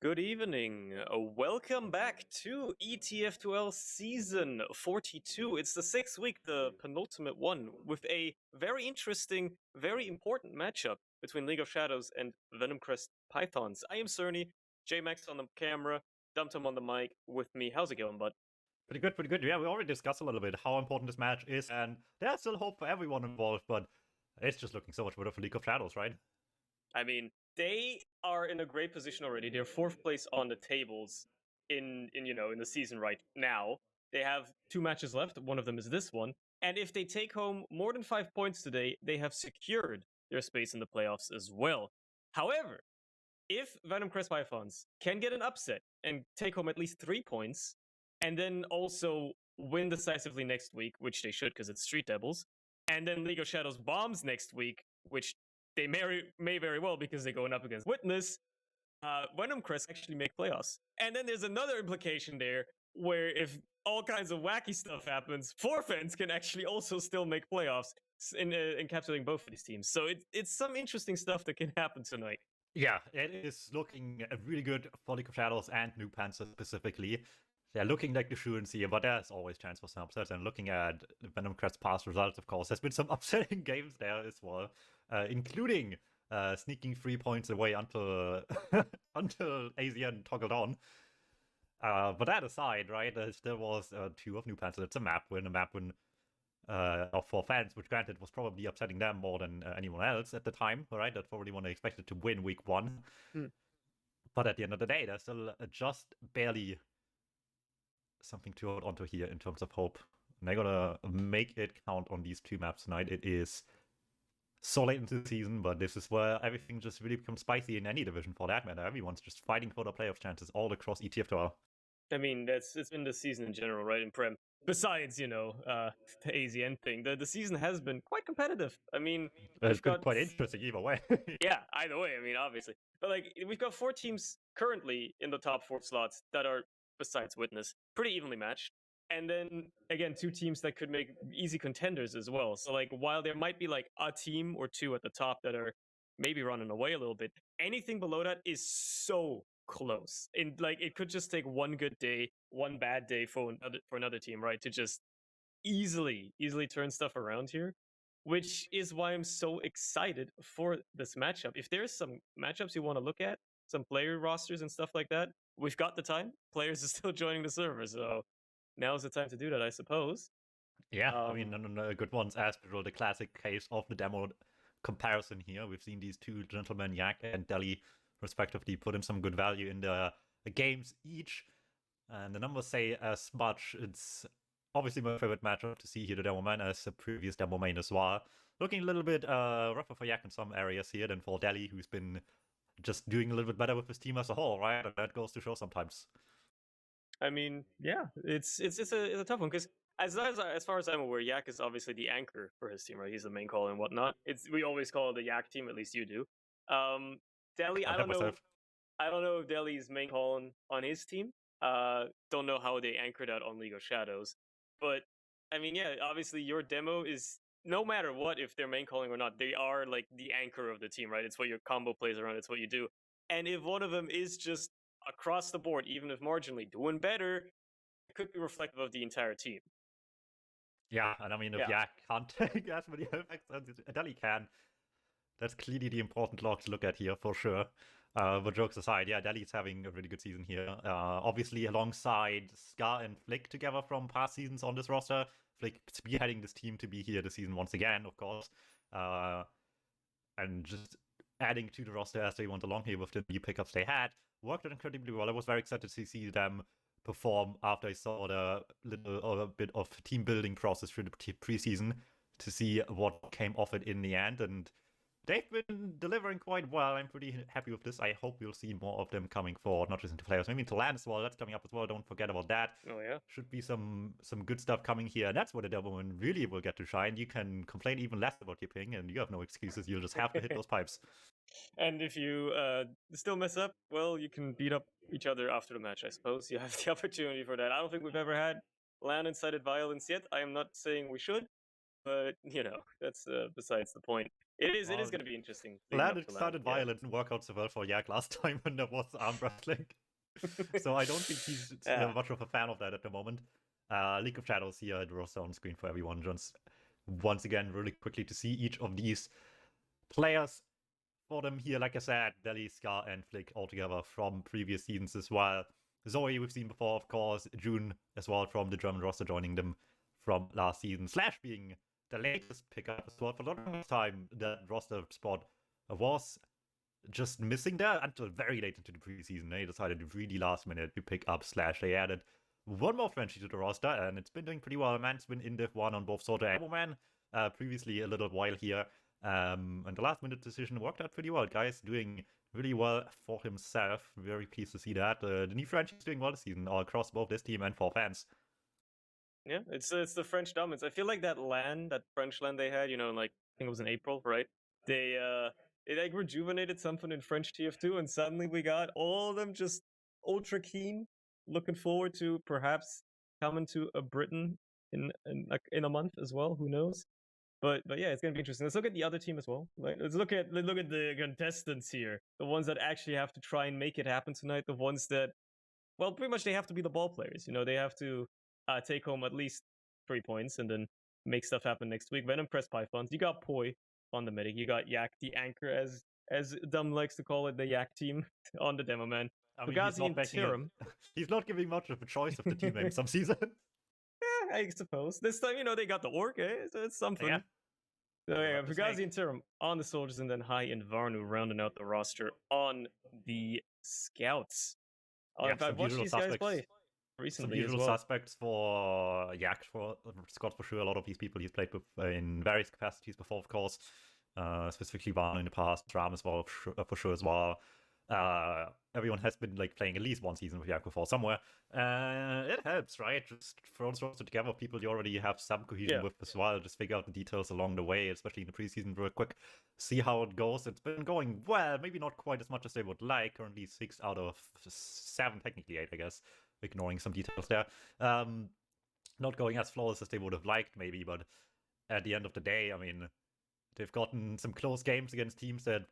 Good evening. Welcome back to ETF2L Season 42. It's the 6th week, the penultimate one, with a very interesting, very important matchup between League of Shadows and Venomcrest Pythons. I am Surny, JMaxchill on the camera, DuMmTm on the mic with me. How's it going, bud? Pretty good, pretty good. Yeah, we already discussed a little bit how important this match is, and there's still hope for everyone involved, but it's just looking so much better for League of Shadows, right? I mean, they are in a great position already. They're 4th place on the tables in the season right now. They have 2 matches left. One of them is this one. And if they take home more than 5 points today, they have secured their space in the playoffs as well. However, if Venomcrest Pythons can get an upset and take home at least 3 points, and then also win decisively next week, which they should because it's Street Devils, and then League of Shadows bombs next week, which they may very well because they're going up against Witness, Venomcrest actually make playoffs. And then there's another implication there where if all kinds of wacky stuff happens, Forfans can actually also still make playoffs in encapsulating both of these teams. So it's some interesting stuff that can happen tonight. Yeah, it is looking really good for League of Shadows and New Panther specifically. They're looking like the shouldn't see, but there's always chance for some upsets. And looking at Venomcrest's past results, of course, there's been some upsetting games there as well, including sneaking 3 points away until until AZN toggled on. But that aside, right, there still was 2 of New Panther. It's a map win for fans, which granted was probably upsetting them more than anyone else at the time, right? That's probably when they expected to win week 1. But at the end of the day, there's still just barely something to hold onto here in terms of hope. And they're gonna make it count on these 2 maps tonight. It is so late into the season, but this is where everything just really becomes spicy in any division for that matter. Everyone's just fighting for the playoff chances all across ETF2L. I mean, it's been the season in general, right? In Prem. Besides, the AZN thing, the season has been quite competitive. I mean, It's been quite interesting either way. Yeah, either way. I mean, obviously, but we've got 4 teams currently in the top 4 slots that are, besides Witness, pretty evenly matched. And then again, 2 teams that could make easy contenders as well. So while there might be a team or 2 at the top that are maybe running away a little bit, anything below that is so close. And it could just take one good day, one bad day for another team, right, to just easily turn stuff around here, which is why I'm so excited for this matchup. If there's some matchups you want to look at, some player rosters and stuff like that, we've got the time. Players are still joining the server, so now's the time to do that, I suppose. Yeah, I mean, good ones as usual, the classic case of the demo comparison here. We've seen these 2 gentlemen, Yak and Delhi, respectively, put in some good value in the games each. And the numbers say as much. It's obviously my favorite matchup to see here, the demo man, as the previous demo main as well. Looking a little bit rougher for Yak in some areas here than for Delhi, who's been just doing a little bit better with his team as a whole, right? And that goes to show sometimes. I mean, yeah, it's a tough one because as far as I'm aware, Yak is obviously the anchor for his team, right? He's the main call and whatnot. We always call it the Yak team, at least you do. Delhi, I don't know. I don't know if Delhi's main call on his team. Don't know how they anchored out on League of Shadows, but I mean, yeah, obviously your demo is no matter what, if they're main calling or not, they are the anchor of the team, right? It's what your combo plays around. It's what you do. And if one of them is just across the board, even if marginally doing better, it could be reflective of the entire team. Yeah, and I mean, if Yak can't take as many effects as Delhi can, that's clearly the important log to look at here for sure. But jokes aside, yeah, Delhi's having a really good season here. Obviously, alongside Scar and Flick together from past seasons on this roster. Flick spearheading this team to be here this season once again, of course. And just adding to the roster as they went along here with the new pickups they had. Worked out incredibly well. I was very excited to see them perform after I saw the little bit of team building process through the preseason to see what came of it in the end. And they've been delivering quite well. I'm pretty happy with this. I hope we'll see more of them coming forward, not just into playoffs, maybe into LAN as well. That's coming up as well. Don't forget about that. Oh yeah, should be some good stuff coming here. And that's where the Devilman really will get to shine. You can complain even less about your ping, and you have no excuses. You'll just have to hit those pipes. And if you still mess up, well, you can beat up each other after the match, I suppose. You have the opportunity for that. I don't think we've ever had LAN-incited violence yet. I am not saying we should, but, that's besides the point. It is Well, going to be interesting leading glad up it to LAN. started violent and worked out so well for Yak last time when there was arm wrestling. So I don't think he's Yeah. much of a fan of that at the moment. League of Shadows here, the roster on screen for everyone. Just once again, really quickly to see each of these players for them here. Like I said, Deli, Scar, and Flick all together from previous seasons as well. Zoe, we've seen before, of course. June as well from the German roster joining them from last season. Slash being the latest pickup as well. For a long time, that roster spot was just missing there until very late into the preseason. They decided really last minute to pick up Slash. They added one more Frenchie to the roster, and it's been doing pretty well. Man's been in Div 1 on both Soda and Man previously a little while here. And the last minute decision worked out pretty well. Guys doing really well for himself. Very pleased to see that. The new Frenchie is doing well this season, all across both this team and for fans. Yeah, it's the French dominance. I feel like that French LAN they had, like I think it was in April, right? They it like rejuvenated something in French TF2, and suddenly we got all of them just ultra keen, looking forward to perhaps coming to a Britain in a month as well. Who knows? But yeah, it's gonna be interesting. Let's look at the other team as well. Right? Let's look at the contestants here, the ones that actually have to try and make it happen tonight. The ones that, well, pretty much they have to be the ball players. They have to take home at least 3 points and then make stuff happen next week. Venomcrest Pythons. You got Poi on the medic. You got Yak, the anchor, as Dum likes to call it, the Yak team on the demo man. I mean, Fugazi and Tirum. He's not giving much of a choice of the team name some season. Yeah, I suppose. This time, they got the orc, so it's something. Yeah. So yeah, Fugazi and Tirum on the soldiers, and then Hai and Varnu rounding out the roster on the scouts. I've watched these guys play recently. Some usual suspects for Yak, for Scott, for sure. A lot of these people he's played with in various capacities before, of course. Specifically Varnu in the past, Ram as well, for sure as well. Everyone has been playing at least one season with Yak before somewhere. It helps, right? Just throw the roster together, people you already have some cohesion with as well. Just figure out the details along the way, especially in the preseason, real quick. See how it goes. It's been going well, maybe not quite as much as they would like. Currently 6 out of 7, technically 8, I guess. Ignoring some details there. Not going as flawless as they would have liked, maybe, but at the end of the day, I mean, they've gotten some close games against teams that,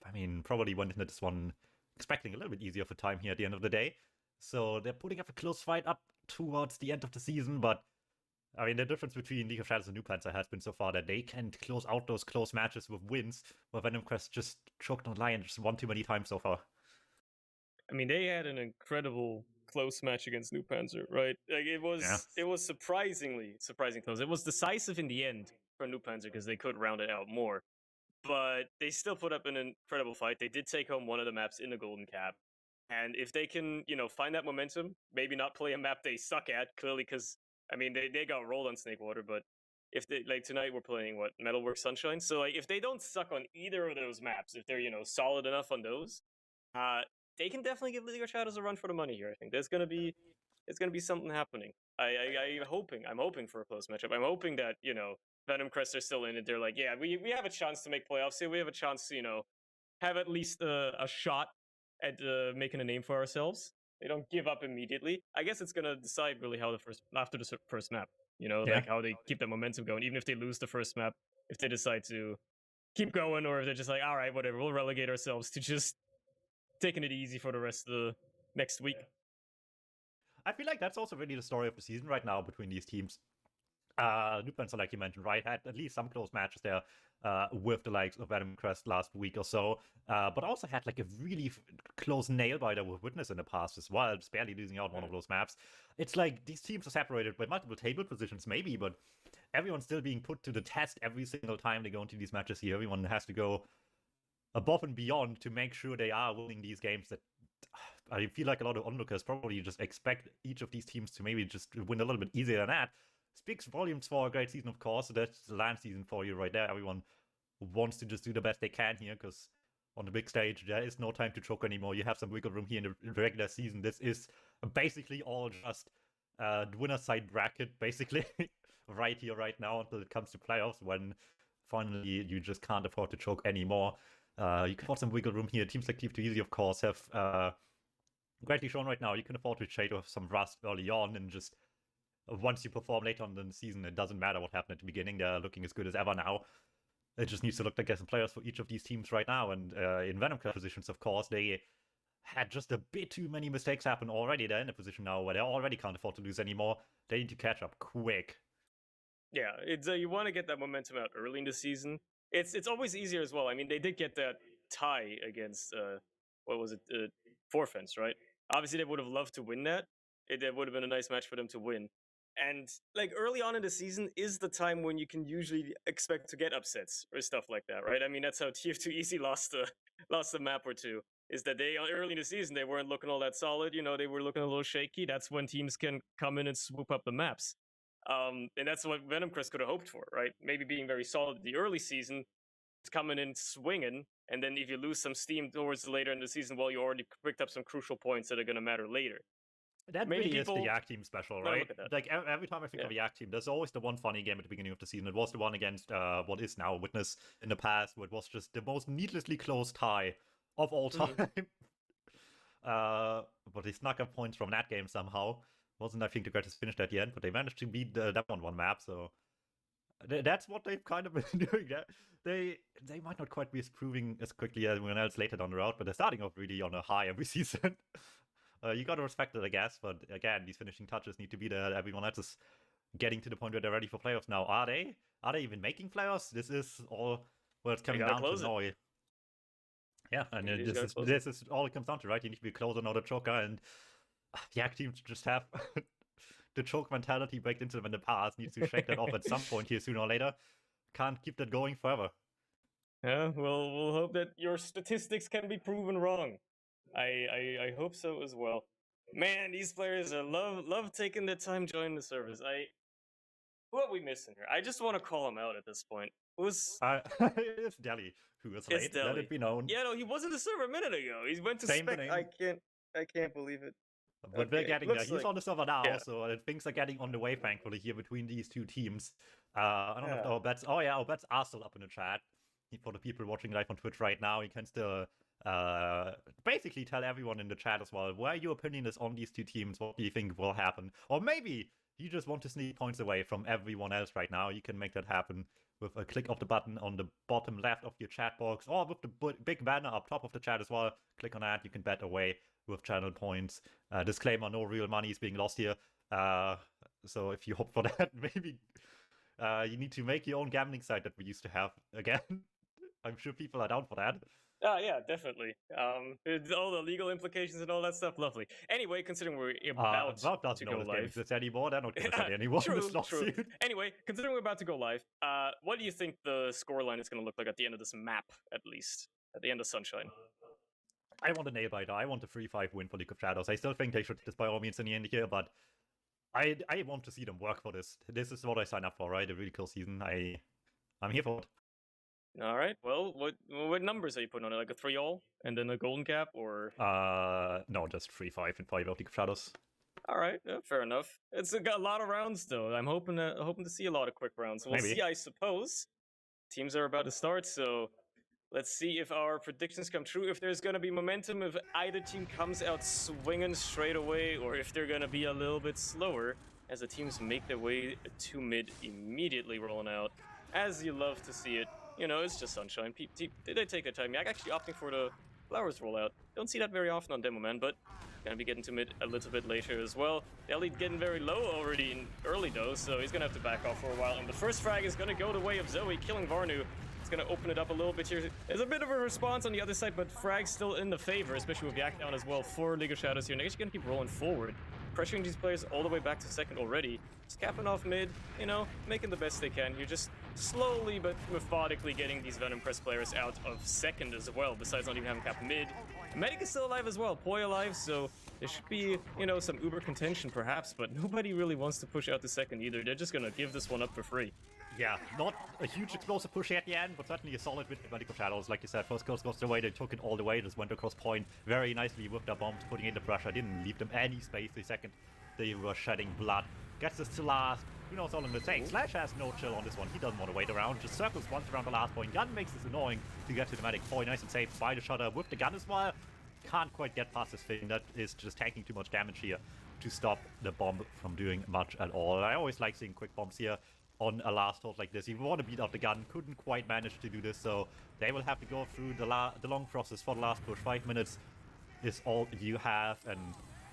I mean, probably went into this one expecting a little bit easier of a time here at the end of the day. So they're putting up a close fight up towards the end of the season, but I mean, the difference between League of Shadows and DuMmTm has been so far that they can close out those close matches with wins, where Venomcrest just choked on the line just one too many times so far. I mean, they had an incredible close match against New Panzer, right? Like it was surprisingly close. It was decisive in the end for New Panzer because they could round it out more. But they still put up an incredible fight. They did take home one of the maps in the Golden Cap. And if they can, find that momentum, maybe not play a map they suck at, clearly, because, I mean, they got rolled on Snakewater, but if they, tonight we're playing, Metalworks Sunshine? So, if they don't suck on either of those maps, if they're, solid enough on those, they can definitely give League of Shadows a run for the money here, I think. It's gonna be something happening. I'm hoping for a close matchup. I'm hoping that, Venomcrest are still in it. They're like, yeah, we have a chance to make playoffs here. We have a chance to, have at least a shot at making a name for ourselves. They don't give up immediately. I guess it's gonna decide really how after the first map, like how they keep the momentum going. Even if they lose the first map, if they decide to keep going, or if they're just like, all right, whatever, we'll relegate ourselves to just taking it easy for the rest of the next week. I feel like that's also really the story of the season right now between these teams. New Panzer, like you mentioned, right, had at least some close matches there with the likes of Venomcrest last week or so, but also had a really close nail-biter with Witness in the past as well, just barely losing out one of those maps. It's like these teams are separated by multiple table positions, maybe, but everyone's still being put to the test every single time they go into these matches here. Everyone has to go above and beyond to make sure they are winning these games that I feel like a lot of onlookers probably just expect each of these teams to maybe just win a little bit easier than that. Speaks volumes for a great season, of course. That's the LAN season for you right there. Everyone wants to just do the best they can here, because on the big stage, there is no time to choke anymore. You have some wiggle room here in the regular season. This is basically all just the winner's side bracket, basically, right here, right now, until it comes to playoffs, when finally you just can't afford to choke anymore. You can afford some wiggle room here. Teams like TF2L, of course, have greatly shown right now you can afford to trade off some rust early on, and just once you perform later on in the season, it doesn't matter what happened at the beginning. They're looking as good as ever now. It just needs to look like there's some players for each of these teams right now. And in Venomcrest positions, of course, they had just a bit too many mistakes happen already. They're in a position now where they already can't afford to lose anymore. They need to catch up quick. Yeah, it's you want to get that momentum out early in the season. It's always easier as well. I mean, they did get that tie against what was it, Forfence, right? Obviously, they would have loved to win that. It would have been a nice match for them to win. And like early on in the season is the time when you can usually expect to get upsets or stuff like that, right? I mean, that's how TF2 Easy lost a map or two. Is that they early in the season they weren't looking all that solid. You know, they were looking a little shaky. That's when teams can come in and swoop up the maps. And that's what Venomcrest could have hoped for, right? Maybe being very solid the early season, coming in swinging, and then if you lose some steam towards later in the season, well, you already picked up some crucial points that are going to matter later. That Maybe really is the people Yak team special, gotta right? look at that. Like every time I think of a Yak team, there's always the one funny game at the beginning of the season. It was the one against what is now Witness in the past, where it was just the most needlessly close tie of all time. But they snuck up points from that game somehow. Wasn't, I think, the greatest finish at the end, but they managed to beat that one map, so that's what they've kind of been doing. They might not quite be improving as quickly as anyone else later down the road, but they're starting off really on a high every season. You gotta respect it, I guess, but again, these finishing touches need to be there. Everyone else is getting to the point where they're ready for playoffs now. Are they? Are they even making playoffs? This is all well, it's coming down to Noi. Yeah, and this is all it comes down to, right? You need to be closer, not a choker, and the Yak teams just have the choke mentality baked into them in the past. Needs to shake that off at some point here sooner or later. Can't keep that going forever. Yeah, well, we'll hope that your statistics can be proven wrong. I hope so as well. Man, these players love taking their time joining the service. Who are we missing here? I just want to call him out at this point. It's Delhi who is late. Let it be known. Yeah, no, he was in the server a minute ago. He went to Same spec. name. I can't believe it. But we're getting there. He's on the server now, so things are getting on the way, thankfully, here between these two teams. I don't know if our bets. Oh yeah, our bets are still up in the chat. For the people watching live on Twitch right now, you can still basically tell everyone in the chat as well where your opinion is on these two teams. What do you think will happen? Or maybe you just want to sneak points away from everyone else right now. You can make that happen with a click of the button on the bottom left of your chat box, or with the big banner up top of the chat as well. Click on that. You can bet away with channel points. Disclaimer: no real money is being lost here. So if you hope for that, maybe you need to make your own gambling site that we used to have again. I'm sure people are down for that. Yeah, definitely. All the legal implications and all that stuff, lovely. Anyway, considering we're about to go live this anymore, they're not going to anymore. True. Anyway, considering we're about to go live, what do you think the scoreline is going to look like at the end of this map, at least? At the end of Sunshine? I want a nail-biter. I want a 3-5 win for League of Shadows. I still think they should this by all means in the end here, but I want to see them work for this. This is what I signed up for, right? A really cool season. I'm here for it. All right. Well, what numbers are you putting on it? Like a 3-all and then a golden cap, or? No, just 3-5 and 5 of League of Shadows. All right, fair enough. It's got a lot of rounds though. I'm hoping to see a lot of quick rounds. We'll see, I suppose. Teams are about to start, so let's see if our predictions come true. If there's gonna be momentum, if either team comes out swinging straight away, or if they're gonna be a little bit slower as the teams make their way to mid, immediately rolling out. As you love to see it. You know, it's just Sunshine. They take their time. I'm actually opting for the Flowers rollout. Don't see that very often on Demo Man, but gonna be getting to mid a little bit later as well. Ellie getting very low already in early though, so he's gonna have to back off for a while. And the first frag is gonna go the way of Zoe, killing Varnu. It's gonna open it up a little bit here. There's a bit of a response on the other side, but frag's still in the favor, especially with Yak down as well for League of Shadows here. And they're actually gonna keep rolling forward, pressuring these players all the way back to second already. Just capping off mid, you know, making the best they can. You're just slowly but methodically getting these Venomcrest players out of second as well, besides not even having capped mid. Medic is still alive as well, Poi alive, so there should be, you know, some uber contention perhaps, but nobody really wants to push out the second either. They're just gonna give this one up for free. Yeah, not a huge explosive push at the end, but certainly a solid win for League of Shadows. Like you said, first kills goes the way, they took it all the way, just went across point very nicely with their bombs, putting in the pressure, didn't leave them any space the second they were shedding blood. Gets this to last, who knows all in the same. Slash has no chill on this one, he doesn't want to wait around, just circles once around the last point. Gun makes this annoying to get to the medic. Poi nice and safe by the shutter with the gun as well. Can't quite get past this thing, that is just taking too much damage here to stop the bomb from doing much at all. I always like seeing quick bombs here. on a last hold like this. You want to beat out the gun, couldn't quite manage to do this, so they will have to go through the long process for the last push. 5 minutes is all you have, and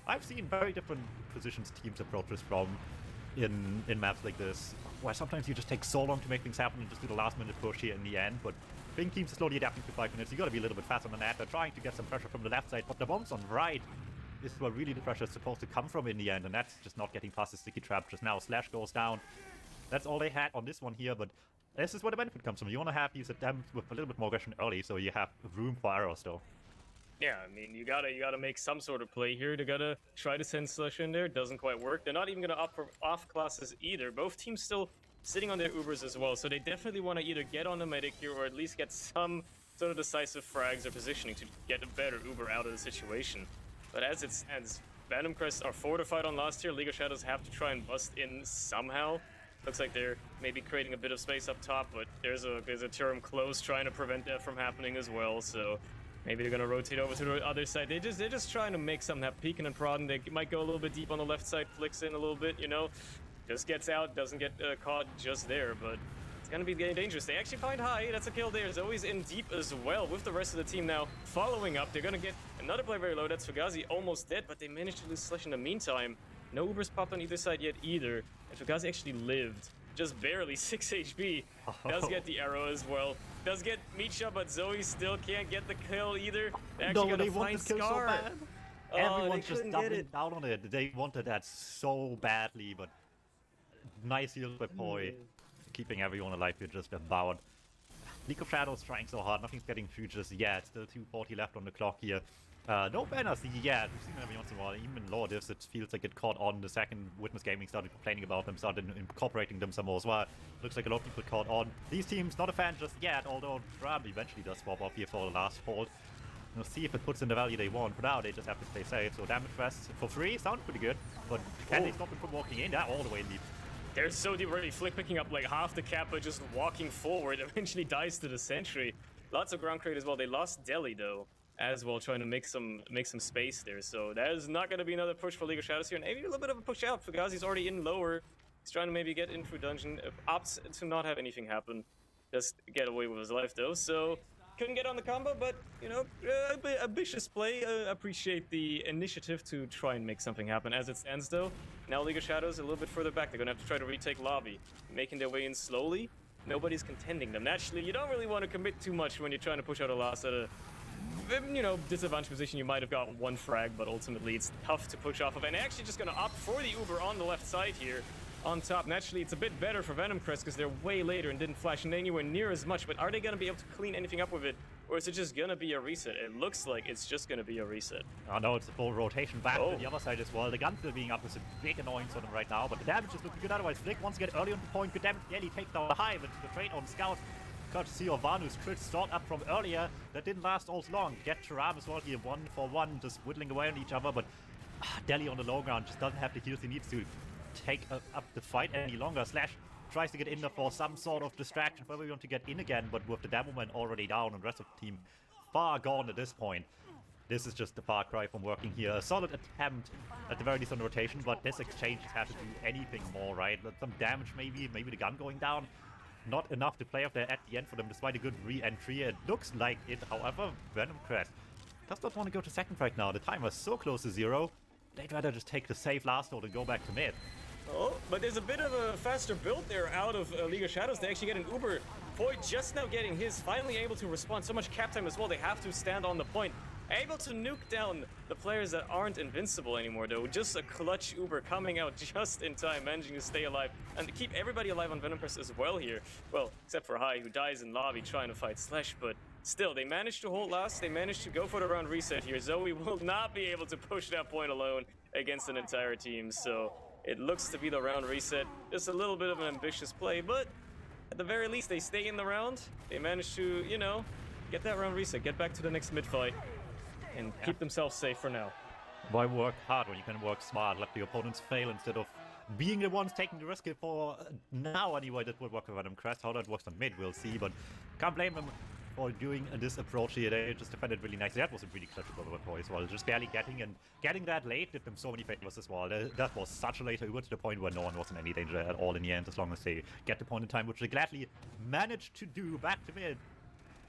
I've seen very different positions teams approach this from in maps like this, where sometimes you just take so long to make things happen and just do the last minute push here in the end, but I think teams are slowly adapting to 5 minutes. You gotta be a little bit faster than that. They're trying to get some pressure from the left side, but the bombs on right is where really the pressure is supposed to come from in the end, and that's just not getting past the sticky trap. Just now, Slash goes down. That's all they had on this one here, but this is where the benefit comes from. You want to have these attempts with a little bit more aggression early, so you have room for arrows though. Yeah, I mean, you gotta make some sort of play here. They gotta try to send Slush in there. Doesn't quite work. They're not even gonna opt for off classes either. Both teams still sitting on their Ubers as well, so they definitely want to either get on the medic here or at least get some sort of decisive frags or positioning to get a better Uber out of the situation. But as it stands, Venomcrest are fortified on last tier. League of Shadows have to try and bust in somehow. Looks like they're maybe creating a bit of space up top, but there's a term close trying to prevent that from happening as well. So maybe they're gonna rotate over to the other side. They're just trying to make something happen. Peeking and prodding. They might go a little bit deep on the left side, flicks in a little bit, you know. Just gets out, doesn't get caught just there, but it's gonna be getting dangerous. They actually find high. That's a kill there. Zoe's in deep as well with the rest of the team now following up. They're gonna get another player very low. That's Fugazi, almost dead, but they managed to lose Slush in the meantime. No Ubers popped on either side yet either. And Fugazi actually lived. Just barely 6 HP. Does get the arrow as well. Does get Misha, but Zoe still can't get the kill either. They're actually gonna find Scar. So bad. Everyone's just doubling down on it. They wanted that so badly, but nice heal by Poi. Keeping everyone alive here just about. League of Shadows trying so hard. Nothing's getting through just yet. Still 2:40 left on the clock here. No banners yet. We've seen them every once in a while. Even in lower divs, it feels like it caught on. The second Witness Gaming started complaining about them, started incorporating them some more as well. Looks like a lot of people caught on. These teams, not a fan just yet, although Drab eventually does swap off here for the last hold. We'll see if it puts in the value they want. For now, they just have to play safe. So Dametrest for free sounds pretty good, but can they stop them from walking in? They're all the way in deep. They're so deep already. Flick picking up like half the cap, but just walking forward. Eventually dies to the sentry. Lots of ground crate as well. They lost Deli though, as well, trying to make some space there. So that is not going to be another push for League of Shadows here. And maybe a little bit of a push out. Fugazi's already in lower. He's trying to maybe get in through dungeon. Opts to not have anything happen. Just get away with his life though. So couldn't get on the combo, but you know, ambitious play. Appreciate the initiative to try and make something happen. As it stands though, now League of Shadows a little bit further back. They're gonna have to try to retake lobby, making their way in slowly. Nobody's contending them. Naturally, you don't really want to commit too much when you're trying to push out a loss at a, you know, disadvantaged position. You might have got one frag, but ultimately it's tough to push off of. And actually just gonna opt for the Uber on the left side here. On top, naturally, it's a bit better for Venomcrest because they're way later and didn't flash in anywhere near as much, but are they going to be able to clean anything up with it, or is it just going to be a reset? It looks like it's just going to be a reset. Oh no, it's a full rotation back to the other side as well. The gun still being up is a big annoyance on them right now, but the damage is looking good otherwise. Flick wants to get early on the point, good damage, nearly take down the hive into the trade on Scout. Courtesy of Vanu's crit start up from earlier, that didn't last all long. Get Charam as well here, 1-for-1, just whittling away on each other, but Deli on the low ground just doesn't have the heals he needs to take up the fight any longer. Slash tries to get in there for some sort of distraction for everyone to get in again, but with the Demoman already down and the rest of the team far gone at this point, this is just a far cry from working here. A solid attempt at the very least on the rotation, but this exchange has had to do anything more, right? Some damage maybe the gun going down. Not enough to play off there at the end for them despite a good re-entry. It looks like it, however, Venomcrest does not want to go to second right now. The timer is so close to 0. They'd rather just take the safe last hold and go back to mid. Oh, but there's a bit of a faster build there out of League of Shadows. They actually get an Uber. Foy just now getting his, finally able to respond. So much cap time as well. They have to stand on the point. Able to nuke down the players that aren't invincible anymore, though. Just a clutch Uber coming out just in time, managing to stay alive and to keep everybody alive on Venomcrest as well here. Well, except for Hai, who dies in lobby trying to fight Slash, but still, they managed to hold last. They managed to go for the round reset here. Zoe will not be able to push that point alone against an entire team, so it looks to be the round reset. Just a little bit of an ambitious play, but at the very least, they stay in the round. They managed to, you know, get that round reset, get back to the next mid-fight, and keep themselves safe for now. Why work hard when you can work smart? Let the opponents fail instead of being the ones taking the risk for now anyway. That would work with Venomcrest. How that works on mid, we'll see, but can't blame them. for doing this approach here. They just defended really nicely. That was a really clutch Uber as well. Just barely getting that late did them so many favors as well. That was such a late Uber to the point where no one was in any danger at all in the end, as long as they get the point in time, which they gladly managed to do. Back to mid.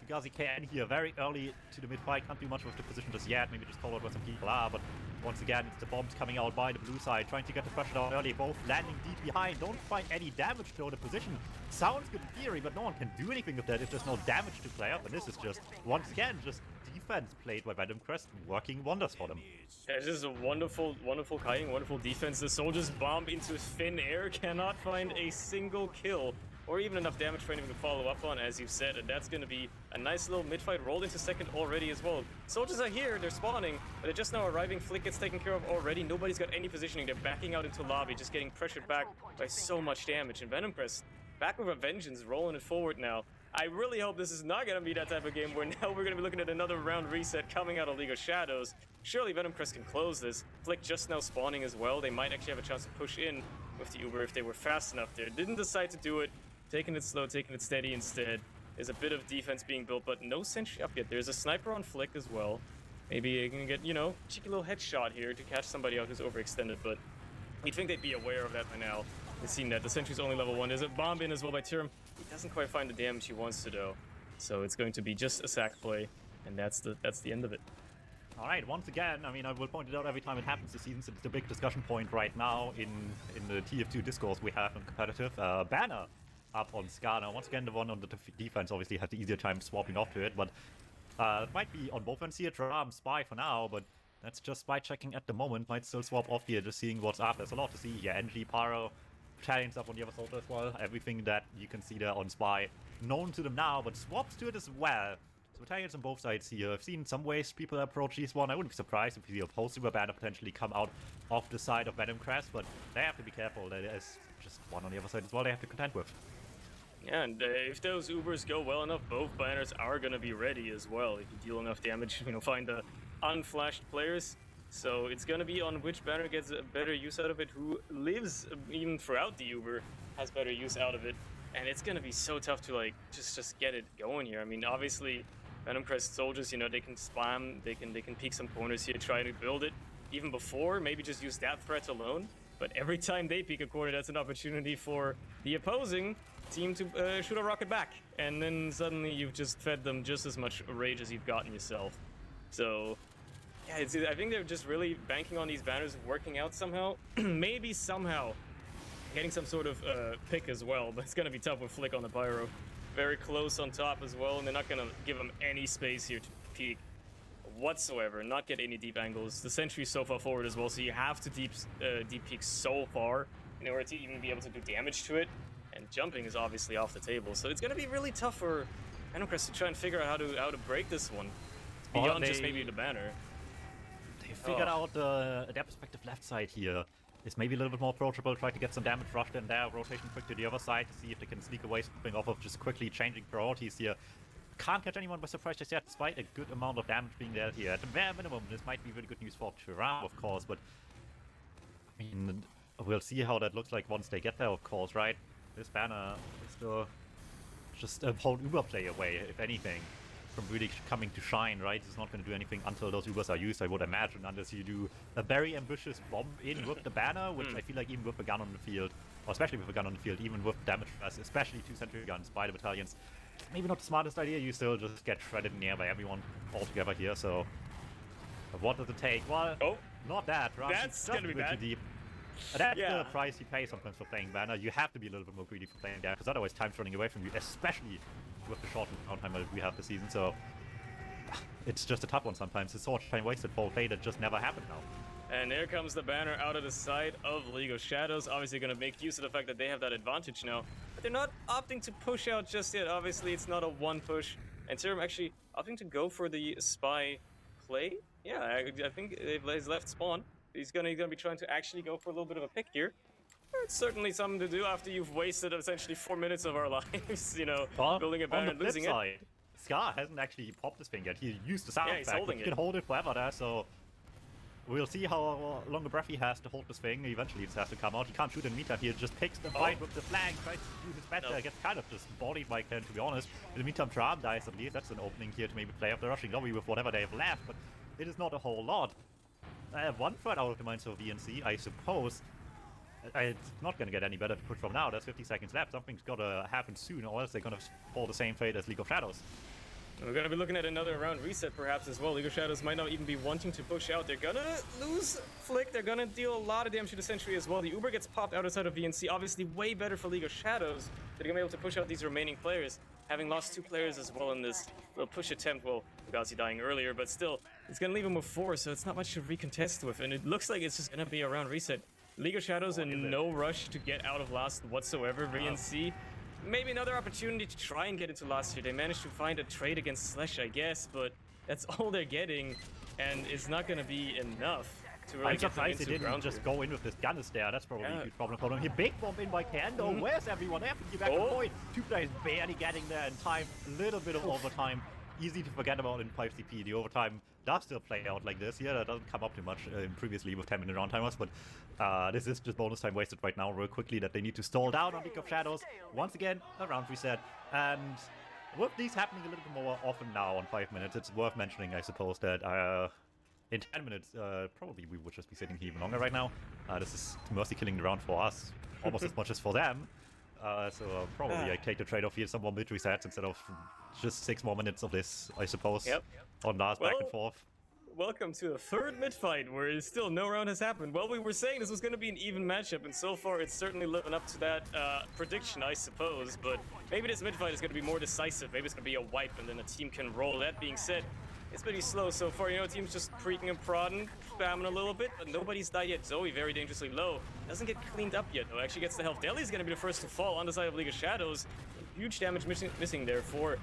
Because he can here very early to the mid fight, can't do much with the position just yet, maybe just call out where some people are, but once again it's the bombs coming out by the blue side, trying to get the pressure down early, both landing deep behind, don't find any damage to the position. Sounds good in theory, but no one can do anything with that if there's no damage to play up, and this is just, once again, just defense played by Venomcrest, working wonders for them. Yeah, this is a wonderful, wonderful kiting, wonderful defense. The soldiers bomb into thin air, cannot find a single kill, or even enough damage for anything to follow up on, as you said, and that's going to be a nice little mid-fight rolled into second already as well. Soldiers are here, they're spawning, but they're just now arriving. Flick gets taken care of already. Nobody's got any positioning. They're backing out into lobby, just getting pressured back by so much damage. And Venomcrest, back with a vengeance, rolling it forward now. I really hope this is not going to be that type of game where now we're going to be looking at another round reset coming out of League of Shadows. Surely Venomcrest can close this. Flick just now spawning as well. They might actually have a chance to push in with the Uber if they were fast enough there. Didn't decide to do it. Taking it slow, taking it steady instead. There's a bit of defense being built, but no sentry up yet. There's a sniper on Flick as well. Maybe you can get, you know, cheeky little headshot here to catch somebody out who's overextended, but you'd think they'd be aware of that by now. They've seen that. The sentry's only level 1. There's a bomb in as well by Tyrm. He doesn't quite find the damage he wants to do. So it's going to be just a sack play, and that's the end of it. All right, once again, I mean, I will point it out every time it happens this season, since it's the big discussion point right now in the TF2 discourse we have on competitive. Banner up on Scar. Now, once again, the one on the defense obviously had the easier time swapping off to it, but it might be on both ends here. Drum, Spy for now, but that's just Spy checking at the moment. Might still swap off here, just seeing what's up. There's a lot to see here. NG, Pyro, Italians up on the other soldier as well. Everything that you can see there on Spy known to them now, but swaps to it as well. So Italians on both sides here. I've seen some ways people approach this one. I wouldn't be surprised if the opposed Uber banner potentially come out off the side of Venomcrest, but they have to be careful. There's just one on the other side as well they have to contend with. Yeah, and if those Ubers go well enough, both banners are going to be ready as well. If you deal enough damage, you know, find the unflashed players. So it's going to be on which banner gets a better use out of it, who lives even throughout the Uber has better use out of it. And it's going to be so tough to, like, just get it going here. I mean, obviously, Venomcrest soldiers, you know, they can spam, they can peek some corners here, try to build it. Even before, maybe just use that threat alone. But every time they peek a corner, that's an opportunity for the opposing team to shoot a rocket back, and then suddenly you've just fed them just as much rage as you've gotten yourself. So yeah, I think they're just really banking on these banners working out somehow. Maybe somehow getting some sort of pick as well, but it's gonna be tough with Flick on the Pyro. Very close on top as well, and they're not gonna give him any space here to peek whatsoever, not get any deep angles. The sentry's so far forward as well, so you have to deep peek so far in order to even be able to do damage to it. And jumping is obviously off the table, so it's going to be really tough for Venomcrest to try and figure out how to break this one. It's beyond just maybe the banner. They figured out their perspective left side here is maybe a little bit more approachable, try to get some damage rushed in there, rotation quick to the other side to see if they can sneak away something off of just quickly changing priorities here. Can't catch anyone by surprise just yet, despite a good amount of damage being there here. At the bare minimum, this might be really good news for Turam, of course, but I mean, we'll see how that looks like once they get there, of course, right? This banner is still just a whole Uber play away, if anything, from really coming to shine, right? It's not going to do anything until those Ubers are used, I would imagine, unless you do a very ambitious bomb in with the banner, which I feel like even with a gun on the field, or especially with a gun on the field, even with damage stress, especially 2 sentry guns by the battalions, maybe not the smartest idea. You still just get shredded in the air by everyone altogether here, so what does it take? Well, not that, right? That's going to be bad. Deep. That's the price you pay sometimes for playing banner. You have to be a little bit more greedy for playing there, because otherwise time's running away from you, especially with the short downtime that we have this season. So it's just a tough one sometimes. It's so much time wasted for a play that just never happened now. And there comes the banner out of the side of League of Shadows. Obviously going to make use of the fact that they have that advantage now. But they're not opting to push out just yet. Obviously, it's not a one push. And Tyrm actually opting to go for the spy play. Yeah, I think he's left spawn. He's gonna be trying to actually go for a little bit of a pick here. It's certainly something to do after you've wasted essentially 4 minutes of our lives, you know, building a banner and losing it. Scar hasn't actually popped this thing yet. He used the sound he's holding he can hold it forever there, so we'll see how long a breath he has to hold this thing. Eventually, this has to come out. He can't shoot in the meantime. He just picks the fight with the flank, tries to do his best. Gets kind of just bodied by Ken, to be honest. In the meantime, Tram dies at least. That's an opening here to maybe play off the rushing lobby with whatever they have left, but it is not a whole lot. One threat out of the minds of VNC, I suppose. It's not going to get any better to push from now. There's 50 seconds left. Something's got to happen soon, or else they're going to fall the same fate as League of Shadows. We're going to be looking at another round reset perhaps as well. League of Shadows might not even be wanting to push out. They're going to lose Flick. They're going to deal a lot of damage to the Sentry as well. The Uber gets popped outside of VNC. Obviously way better for League of Shadows. They're going to be able to push out these remaining players. Having lost 2 players as well in this little push attempt. Well, Fugazi dying earlier, but still, it's going to leave him with 4, so it's not much to recontest with. And it looks like it's just going to be a round reset. League of Shadows in no rush to get out of last whatsoever. VNC, maybe another opportunity to try and get into last here. They managed to find a trade against Slash, I guess, but that's all they're getting, and it's not going to be enough to really get them into they didn't just go in with this gun there. That's probably a huge problem for them. Here, big bomb in by Kando. Where's everyone? They have to give back the point. 2 players barely getting there in time. A little bit of overtime. Easy to forget about in 5CP. The overtime does still play out like this. Yeah, that doesn't come up too much previously with 10-minute round timers, but this is just bonus time wasted right now real quickly that they need to stall down on League of Shadows. Once again, a round reset. And with these happening a little bit more often now on 5 minutes, it's worth mentioning, I suppose, that in 10 minutes, probably we would just be sitting here even longer right now. This is mercy killing the round for us, almost as much as for them. So probably I take the trade-off here, some more mid resets instead of just 6 more minutes of this, I suppose. Yep. On last back and forth. Welcome to the 3rd mid-fight, where still no round has happened. Well, we were saying this was going to be an even matchup, and so far it's certainly living up to that prediction, I suppose. But maybe this mid-fight is going to be more decisive. Maybe it's going to be a wipe, and then a team can roll. That being said, it's pretty slow so far. You know, team's just creaking and prodding, spamming a little bit, but nobody's died yet. Zoe very dangerously low. Doesn't get cleaned up yet, though. Actually gets the health. Deli's going to be the first to fall on the side of League of Shadows. Huge damage missing there for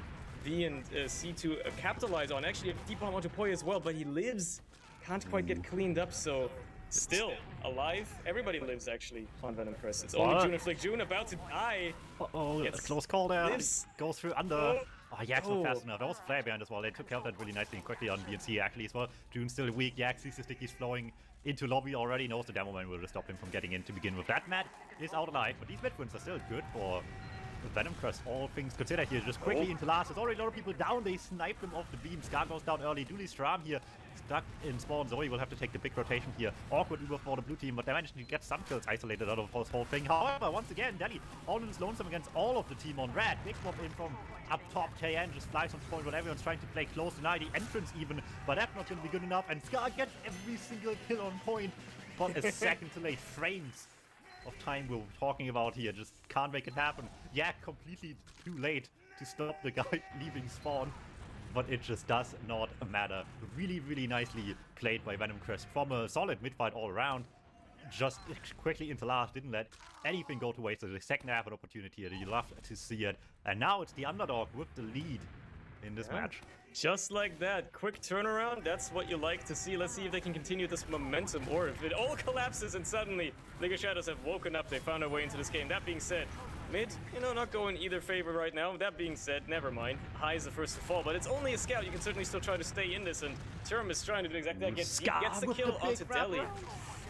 V and C to capitalize on. Actually, a deep bomb onto Poi as well, but he lives. Can't quite get cleaned up, so still alive. Everybody lives, actually, on Venomcrest. It's only June and Flick. June about to die. Uh-oh, a close call there. Goes through under. Oh, Yak's not fast enough. There was a flare behind as well. They took care of that really nicely and quickly on BNC actually as well. June's still weak. Yak sees the stickies flowing into lobby already. Knows the demo man will stop him from getting in to begin with. That Matt is out alive, but these mid wins are still good for Venomcrest, all things considered here. Just quickly into last. There's already a lot of people down. They sniped them off the beam. Scar goes down early. Dooley Stram here stuck in spawn. Zoe will have to take the big rotation here. Awkward Uber for the blue team, but they managed to get some kills isolated out of this whole thing. However, once again, Deli all in his lonesome against all of the team on red. Big swap in from up top. KN just flies on point when everyone's trying to play close, deny the entrance even, but that's not going to be good enough. And Scar gets every single kill on point, but a second too late. Frames of time we're talking about here, just can't make it happen. Yeah, completely too late to stop the guy leaving spawn, but it just does not matter. Really, really nicely played by Venomcrest from a solid mid-fight all around. Just quickly into last, didn't let anything go to waste. So the second half an opportunity here, you love to see it. And now it's the underdog with the lead in this match. Just like that, quick turnaround, that's what you like to see. Let's see if they can continue this momentum, or if it all collapses and suddenly League of Shadows have woken up, they found their way into this game. That being said, mid, you know, not going either favor right now. That being said, never mind. High is the first to fall, but it's only a scout. You can certainly still try to stay in this, and Term is trying to do exactly that. Gets the kill onto Deli.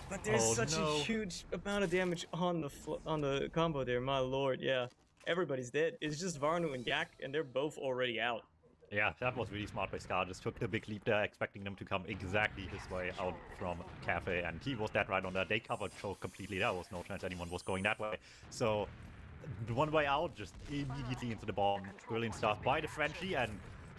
But there's such a huge amount of damage on the combo there, my lord, yeah. Everybody's dead. It's just Varnu and Yak, and they're both already out. Yeah, that was really smart by Scar. Just took the big leap there, expecting them to come exactly his way out from Cafe, and he was dead right on that. They covered Choke completely. There was no chance anyone was going that way. So, one way out, just immediately into the bomb. Brilliant stuff by the Frenchie, and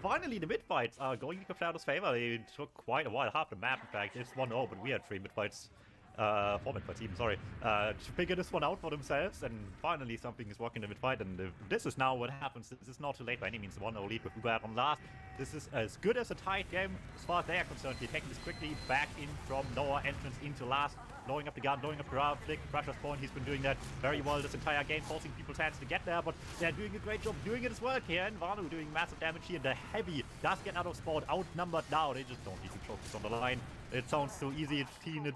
finally the mid-fights are going in Shadows' favor. They took quite a while, half the map in fact. It's 1-0, but we had 3 mid-fights. 4 mid-fights even, sorry, to figure this one out for themselves, and finally something is working in the mid-fight, and this is now what happens. This is not too late by any means. 1-0 lead with Uber on last. This is as good as a tight game as far as they are concerned. They're taking this quickly back in from lower entrance into last, blowing up the gun, blowing up the round, Flick, Crusher's point. He's been doing that very well this entire game, forcing people's hands to get there, but they're doing a great job doing it as well here, and Vanu doing massive damage here. The heavy does get out of spawn, outnumbered now. They just don't even focus on the line. It sounds so easy. It's seen it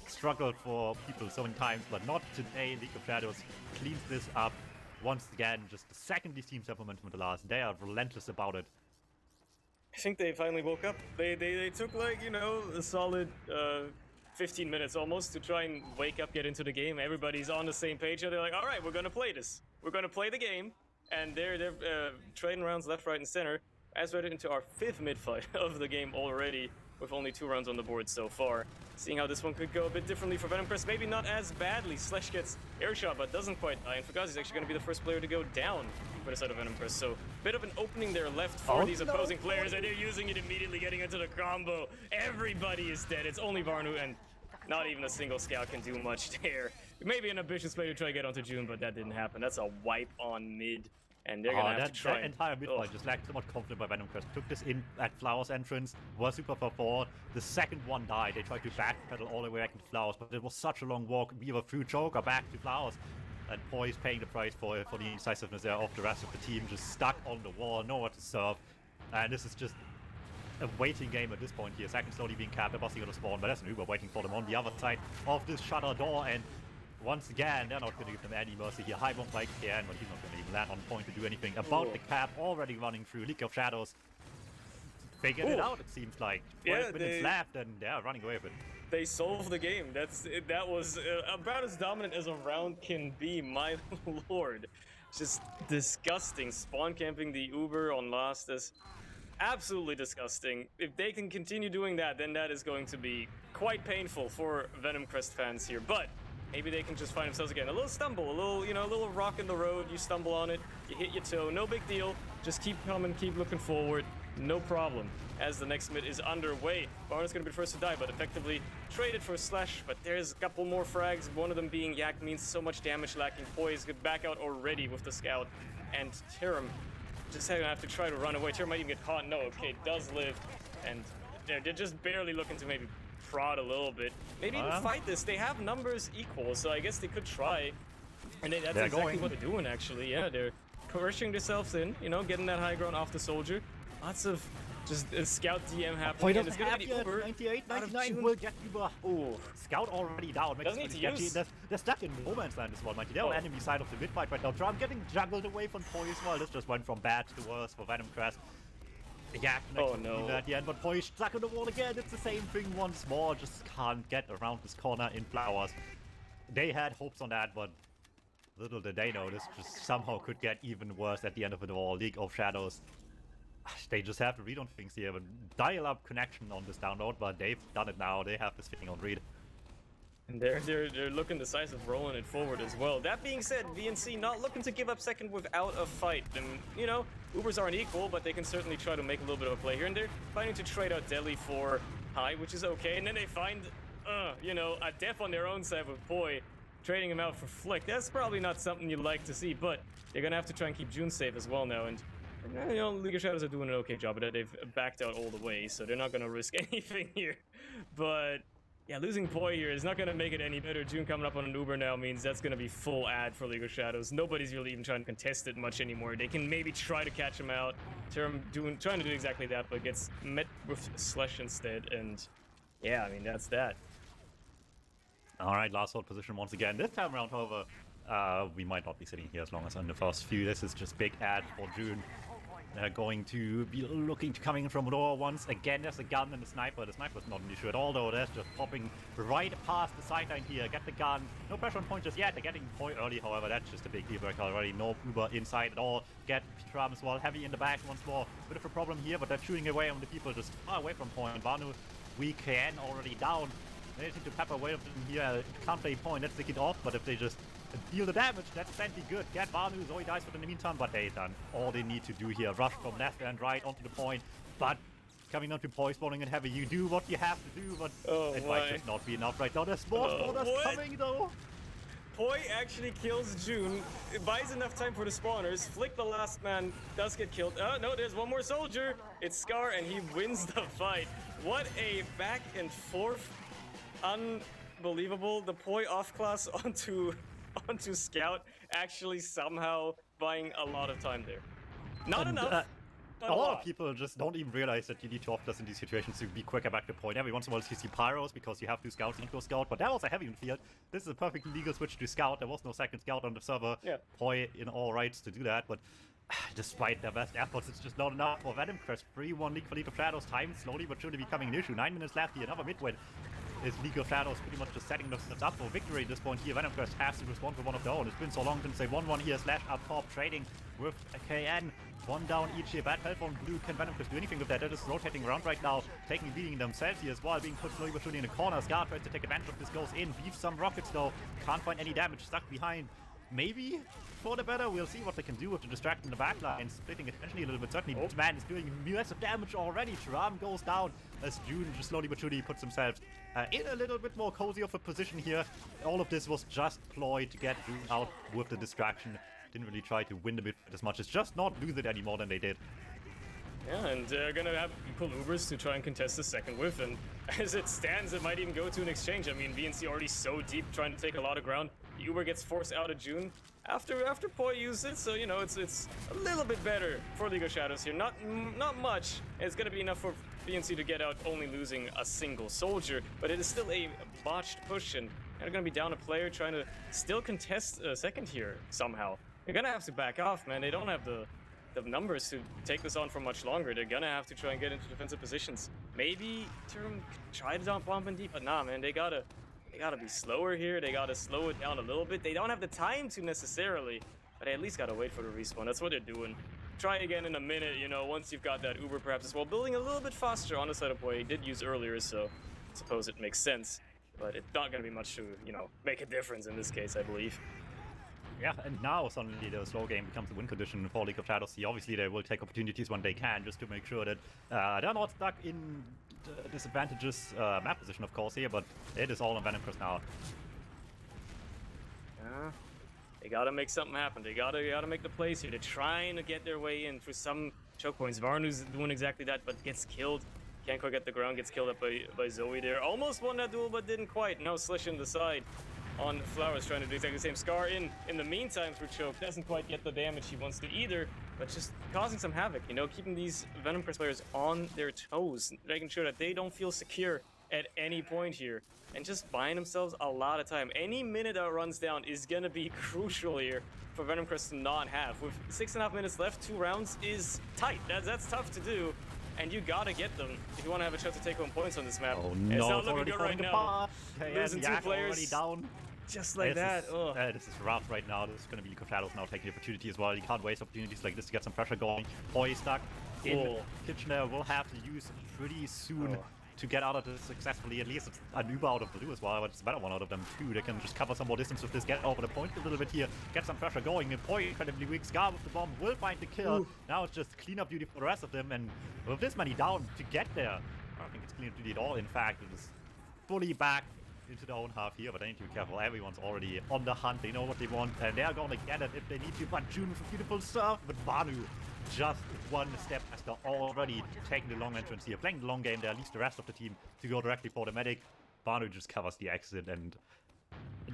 struggled for people so many times, but not today. League of Shadows cleans this up once again. Just the second these teams have momentum at the last, they are relentless about it. I think they finally woke up. They took like, you know, a solid 15 minutes almost to try and wake up, get into the game. Everybody's on the same page. And they're like, all right, we're gonna play this. We're gonna play the game. And they're trading rounds left, right, and center. As we're into our 5th mid-fight of the game already, with only 2 rounds on the board so far. Seeing how this one could go a bit differently for Venomcrest, maybe not as badly. Slash gets airshot, but doesn't quite die. And Fugazi's actually going to be the first player to go down for the side of Venomcrest. So, bit of an opening there left for these opposing players, and they're using it immediately, getting into the combo. Everybody is dead. It's only Varnu, and not even a single scout can do much there. Maybe an ambitious play to try to get onto June, but that didn't happen. That's a wipe on mid. And they're gonna have to try. That entire midfight just lacked so much confidence by Venomcrest. Took this in at Flowers' entrance, was super far forward. The second one died. They tried to backpedal all the way back to Flowers, but it was such a long walk. We were through Joker back to Flowers. And Poise paying the price for the indecisiveness there of the rest of the team, just stuck on the wall, nowhere to serve. And this is just a waiting game at this point here. Second slowly being capped, they're busting out of spawn, but there's an Uber waiting for them on the other side of this shutter door. And once again, they're not going to give them any mercy here. High won't like again, but he's not going to even land on point to do anything about the cap already running through. League of Shadows figured it out, it seems like. 12 minutes left, and they're running away with it. They solved the game. That was about as dominant as a round can be, my lord. Just disgusting. Spawn camping the Uber on last is absolutely disgusting. If they can continue doing that, then that is going to be quite painful for Venomcrest fans here. But maybe they can just find themselves again. A little stumble, a little rock in the road. You stumble on it, you hit your toe. No big deal. Just keep coming, keep looking forward. No problem. As the next mid is underway, Barnes going to be first to die, but effectively traded for Slash. But there's a couple more frags. One of them being Yak means so much damage lacking. Poise get back out already with the scout, and Tyram just gonna have to try to run away. Tyram might even get caught. No, okay, does live, and they're just barely looking to maybe prod a little bit. Maybe even fight this. They have numbers equal, so I guess they could try. And that's exactly what they're doing, actually. Yeah, they're pushing themselves in, you know, getting that high ground off the soldier. Lots of just scout DM happening. And it's gonna be Uber. 98, 99 will get Uber. Ooh. Scout already down. Doesn't need to use. They're stuck in no man's land this one, Mighty. They're on enemy side of the mid fight right now. Drum getting juggled away from Poise. Well, this just went from bad to worse for Venomcrest. Yeah, at the end, but Poise stuck on the wall again. It's the same thing once more. Just can't get around this corner in Flowers. They had hopes on that, but little did they know this just somehow could get even worse at the end of it all. League of Shadows. They just have to read on things here, but dial up connection on this download, but they've done it now. They have this thing on read. And they're looking decisive, rolling it forward as well. That being said, VNC not looking to give up second without a fight. And, you know, Ubers aren't equal, but they can certainly try to make a little bit of a play here. And they're finding to trade out Deli for high, which is okay. And then they find, you know, a death on their own side with Poi, trading him out for Flick. That's probably not something you'd like to see, but they're going to have to try and keep June safe as well now. And, you know, League of Shadows are doing an okay job of it. They've backed out all the way, so they're not going to risk anything here. But yeah, losing Poi here is not going to make it any better. June coming up on an Uber now means that's going to be full ad for League of Shadows. Nobody's really even trying to contest it much anymore. They can maybe try to catch him out. Trying to do exactly that, but gets met with Slash instead. And yeah, I mean, that's that. All right, last hold position once again. This time around, however, we might not be sitting here as long as in the first few. This is just big ad for June. They're going to be looking to coming in from lower once again. There's a gun and a sniper. The sniper's not an issue at all, though. That's just popping right past the sideline here. Get the gun. No pressure on point just yet. They're getting point early, however. That's just a big deal breaker already. No Uber inside at all. Get Tram as well. Heavy in the back once more. Bit of a problem here, but they're shooting away on the people just far away from point. Vanu, we can already down. They need to pepper away of them here. Can't play point. Let's take it off, but if they just deal the damage, that's plenty good. Get Vanu, Zoe dies for in the meantime, but they've done all they need to do here. Rush from left and right onto the point, but coming down to Poi, spawning in heavy. You do what you have to do, but it might just not be enough right now. There's more spawners coming though. Poi actually kills June, it buys enough time for the spawners. Flick, the last man, does get killed. No, there's one more soldier. It's Scar, and he wins the fight. What a back and forth. Unbelievable. The Poi off class onto Scout, actually somehow buying a lot of time there. Not enough. A lot of people just don't even realize that you need to off-class in these situations to be quicker back to point. Every once in a while you see Pyros because you have two scouts into a scout, but that was a heavy in field. This is a perfectly legal switch to scout. There was no second scout on the server. Yeah. Poi in all rights to do that, but despite their best efforts, it's just not enough for Venomcrest. 3-1 League for League of Shadows. Time slowly but surely becoming an issue. 9 minutes left here. Another mid-win. Is League of Shadows pretty much just setting themselves up for victory at this point here. Venomcrest has to respond with one of their own. It's been so long since they won one here. Slash up top, trading with a KN. One down each here. Bad health on blue. Can Venomcrest do anything with that? They're just rotating around right now, beating themselves here as well, being put slowly but surely in the corner. Scar tries to take advantage of this, goes in, beefs some rockets though. Can't find any damage, stuck behind. Maybe for the better. We'll see what they can do with the distract in the backline, splitting it potentially a little bit. Certainly, this man is doing massive damage already. Shram goes down as June just slowly but surely puts himself in a little bit more cozy of a position here. All of this was just ploy to get June out with the distraction. Didn't really try to win the mid as much as just not lose it any more than they did. Yeah, and they're gonna have equal Ubers to try and contest the second whiff, and as it stands, it might even go to an exchange. I mean, VNC already so deep, trying to take a lot of ground. The Uber gets forced out of June after Poi used it, so you know it's a little bit better for League of Shadows here. Not much. It's gonna be enough for VNC to get out, only losing a single soldier, but it is still a botched push, and they're gonna be down a player trying to still contest a second here somehow. They're gonna have to back off, man. They don't have the numbers to take this on for much longer. They're gonna have to try and get into defensive positions. Maybe try to dump bomb in deep, but nah, man. They gotta be slower here. They gotta slow it down a little bit. They don't have the time to necessarily, but they at least gotta wait for the respawn. That's what they're doing. Try again in a minute, you know, once you've got that Uber perhaps as well. Building a little bit faster on the side of Poi. He did use earlier, so I suppose it makes sense. But it's not gonna be much to, you know, make a difference in this case, I believe. Yeah, and now suddenly the slow game becomes a win condition for League of Shadows. Obviously, they will take opportunities when they can, just to make sure that they're not stuck in disadvantageous map position, of course, here, but it is all on Venomcrest now. Yeah, they gotta make something happen. They gotta make the plays here. They're trying to get their way in through some choke points. Varnu's doing exactly that, but gets killed. Can't quite get the ground, gets killed up by Zoe there. Almost won that duel, but didn't quite. Now Slish in the side on Flowers, trying to do exactly the same. Scar in the meantime through choke. Doesn't quite get the damage he wants to either, but just causing some havoc, you know, keeping these Venomcrest players on their toes, making sure that they don't feel secure at any point here, and just buying themselves a lot of time. Any minute that runs down is gonna be crucial here for Venomcrest to not have. With 6.5 minutes left, 2 rounds is tight. That's tough to do, and you gotta get them if you want to have a chance to take home points on this map. Oh it's no, not looking good right now. Losing 2 players already down. Just like that. This is rough right now. This is going to be League of Shadows now taking the opportunity as well. You can't waste opportunities like this to get some pressure going. Poi stuck in Kitchener will have to use pretty soon to get out of this successfully. At least it's an Uber out of blue as well, but it's a better one out of them too. They can just cover some more distance with this, get over the point a little bit here, get some pressure going. And Poi incredibly weak. Scar with the bomb will find the kill. Now it's just cleanup duty for the rest of them, and with this many down to get there, I don't think it's cleanup duty at all. In fact, it is fully back into their own half here, but they need to be careful. Everyone's already on the hunt. They know what they want, and they're gonna get it if they need to. But June with a beautiful serve, but Banu just one step as they're already taking the long entrance here, playing the long game. They at least the rest of the team to go directly for the medic. Banu just covers the exit, and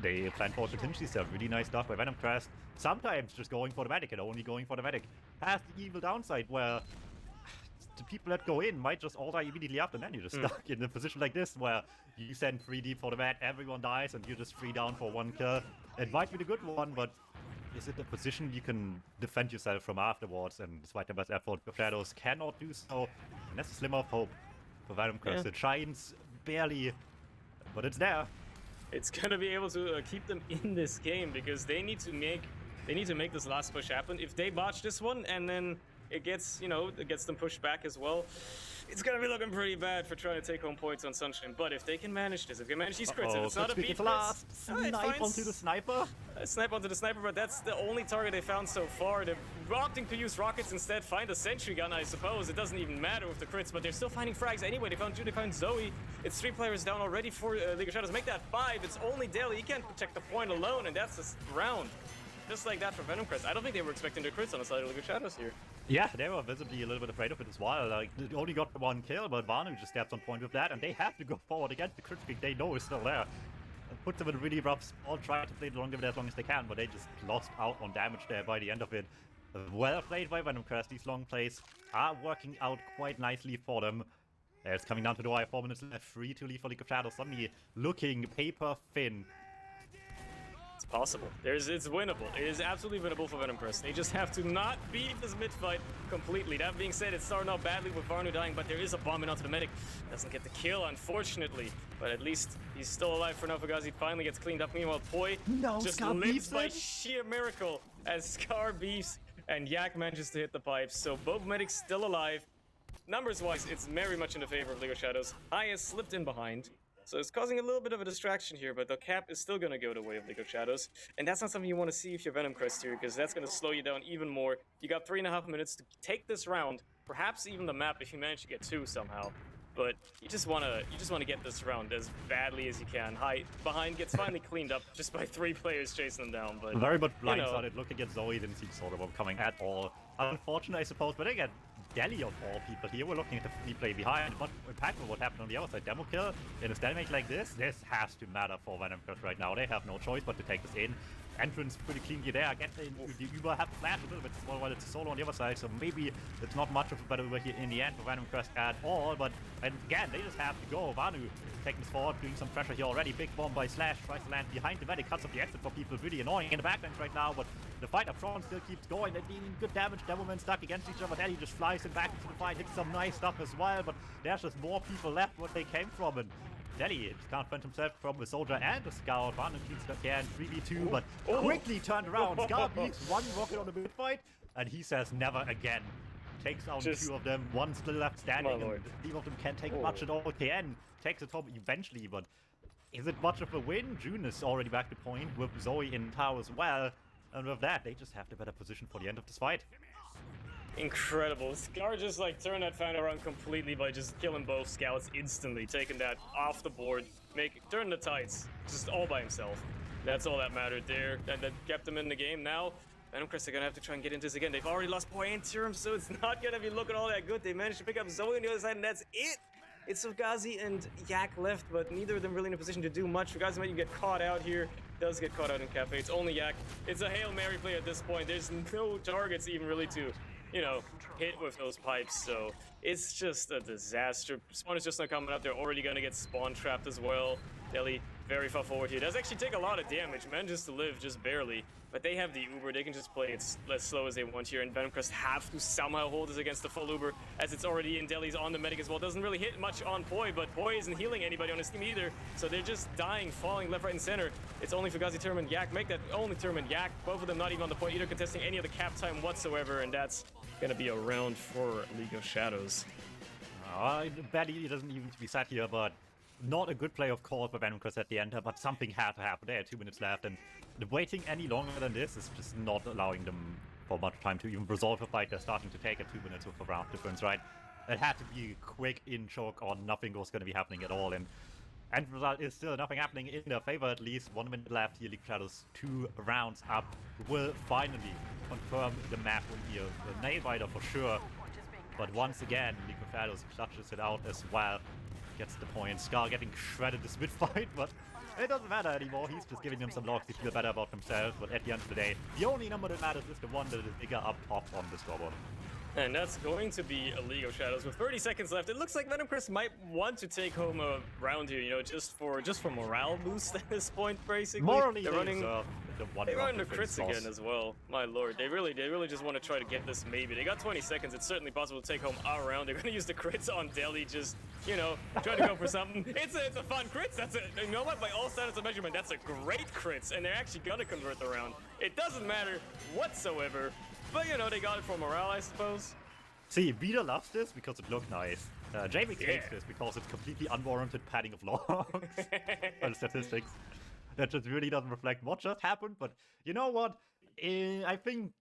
they plan for contingency stuff. Really nice stuff by Venomcrest. Sometimes just going for the medic and only going for the medic has the evil downside where the people that go in might just all die immediately after, and then you're just stuck in a position like this where you send 3 deep for the mat, everyone dies, and you're just 3 down for 1 kill. It might be the good one, but is it a position you can defend yourself from afterwards? And despite the best effort, the Shadows cannot do so, and that's a slimmer of hope for Venomcrest. It shines barely, but it's there. It's gonna be able to keep them in this game, because they need to make this last push happen. If they botch this one and then it gets them pushed back as well, it's gonna be looking pretty bad for trying to take home points on Sunshine. But if they can manage this, if they manage these crits, if it's not a beat crit, snipe onto the sniper. Snipe onto the sniper, but that's the only target they found so far. They're opting to use rockets instead, find a sentry gun, I suppose. It doesn't even matter with the crits, but they're still finding frags anyway. They found Jude, they found Zoe. It's 3 players down already for League of Shadows. Make that 5. It's only Daly. He can't protect the point alone, and that's a round. Just like that for Venomcrest. I don't think they were expecting the crits on the side of League of Shadows here. Yeah, they were visibly a little bit afraid of it as well. Like, they only got 1 kill, but Vanu just steps on point with that, and they have to go forward against the crit streak they know is still there. It puts them in a really rough spot, try to play the long game as long as they can, but they just lost out on damage there by the end of it. Well played by Venomcrest. These long plays are working out quite nicely for them. It's coming down to the wire, 4 minutes left, 3 to leave for League of Shadows. Suddenly looking paper thin. It's possible. It's winnable. It is absolutely winnable for Venomcrest. They just have to not beat this mid fight completely. That being said, it's starting out badly with Varnu dying, but there is a bomb in onto the medic. Doesn't get the kill, unfortunately. But at least he's still alive for now. Fugazi finally gets cleaned up. Meanwhile, Poi just lives by sheer miracle as Scar beefs and Yak manages to hit the pipes. So both medics still alive. Numbers-wise, it's very much in the favor of League of Shadows. I has slipped in behind. So it's causing a little bit of a distraction here, but the cap is still going to go the way of League of Shadows. And that's not something you want to see if you're Venomcrest here, because that's going to slow you down even more. You got 3.5 minutes to take this round, perhaps even the map if you manage to get 2 somehow. But you just want to get this round as badly as you can. Behind gets finally cleaned up just by 3 players chasing them down. But very much blindsided. Looking at Zoe, didn't see sort of coming at all. Unfortunate, I suppose. But again, Delhi of all people here, we're looking at the free play behind. What impactful what happened on the other side. Demo kill in a stalemate like this has to matter for Venomcrest right now. They have no choice but to take this in. Entrance pretty cleanly there. Get into the Uber, have flash a little bit small while it's a solo on the other side, so maybe it's not much of a better Uber here in the end for Venomcrest at all, but and again, they just have to go. Vanu taking this forward, doing some pressure here already. Big bomb by Slash, tries to land behind the medic, cuts off the exit for people, really annoying in the backbench right now, but the fight up front still keeps going. They're dealing good damage, Devilman stuck against each other, then he just flies him back into the fight, hits some nice stuff as well, but there's just more people left where they came from, and Delhi can't fend himself from the soldier and the scout. Vanu cleans that can 3v2, but quickly turned around. Scar beats one rocket on the mid fight, and he says never again. Takes out 2 of them, 1 still left standing, and neither of them can take much at all. KN takes the top eventually, but is it much of a win? June is already back to point with Zoe in tower as well, and with that, they just have the better position for the end of this fight. Incredible. Scar just turned that fan around completely by just killing both scouts instantly, taking that off the board, turn the tides, just all by himself. That's all that mattered there. That kept him in the game. Now, Venomcrest are gonna have to try and get into this again. They've already lost Poi and Serum, so it's not gonna be looking all that good. They managed to pick up Zoe on the other side, and that's it. It's Fugazi and Yak left, but neither of them really in a position to do much. Fugazi might even get caught out here. Does get caught out in Cafe. It's only Yak. It's a Hail Mary play at this point. There's no targets even really to hit with those pipes, so it's just a disaster. Spawn is just not coming up. They're already gonna get spawn trapped as well. Delhi very far forward here. Does actually take a lot of damage. Manages to live just barely, but they have the Uber. They can just play it as slow as they want here, and Venomcrest have to somehow hold this against the full Uber, as it's already in. Delhi's on the medic as well. Doesn't really hit much on Poi, but Poi isn't healing anybody on his team either, so they're just dying, falling left, right, and center. It's only Fugazi, Term, and Yak. Make that only Term and Yak. Both of them not even on the point, either contesting any of the cap time whatsoever, and that's gonna be a round for League of Shadows. Badly doesn't even to be said here, but not a good play, of course, by Venomcrest at the end, but something had to happen. They had 2 minutes left, and waiting any longer than this is just not allowing them for much time to even resolve a fight. They're starting to take at 2 minutes with a round difference, right? It had to be quick in choke, or nothing was going to be happening at all, and end result is still nothing happening in their favor. At least 1 minute left here. League of Shadows 2 rounds up will finally confirm the map win here. The nail-biter for sure, but once again, League of Shadows clutches it out as well. Gets the point. Scar getting shredded this mid-fight, but it doesn't matter anymore. He's just giving them some logs to feel better about themselves, but at the end of the day, the only number that matters is the one that is bigger up top on the scoreboard. And that's going to be a League of Shadows with 30 seconds left. It looks like Venomcrest might want to take home a round here, just for morale boost at this point, basically. Morally, they're running the crits loss again as well. My lord, they really just want to try to get this maybe. They got 20 seconds. It's certainly possible to take home a round. They're going to use the crits on Delhi, just try to go for something. It's a fun crits. That's it. You know what? By all standards of measurement, that's a great crits, and they're actually going to convert the round. It doesn't matter whatsoever. But, they got it for morale, I suppose. See, Vida loves this because it looked nice. JMaxchill hates this because it's completely unwarranted padding of logs and statistics. That just really doesn't reflect what just happened, but you know what? I think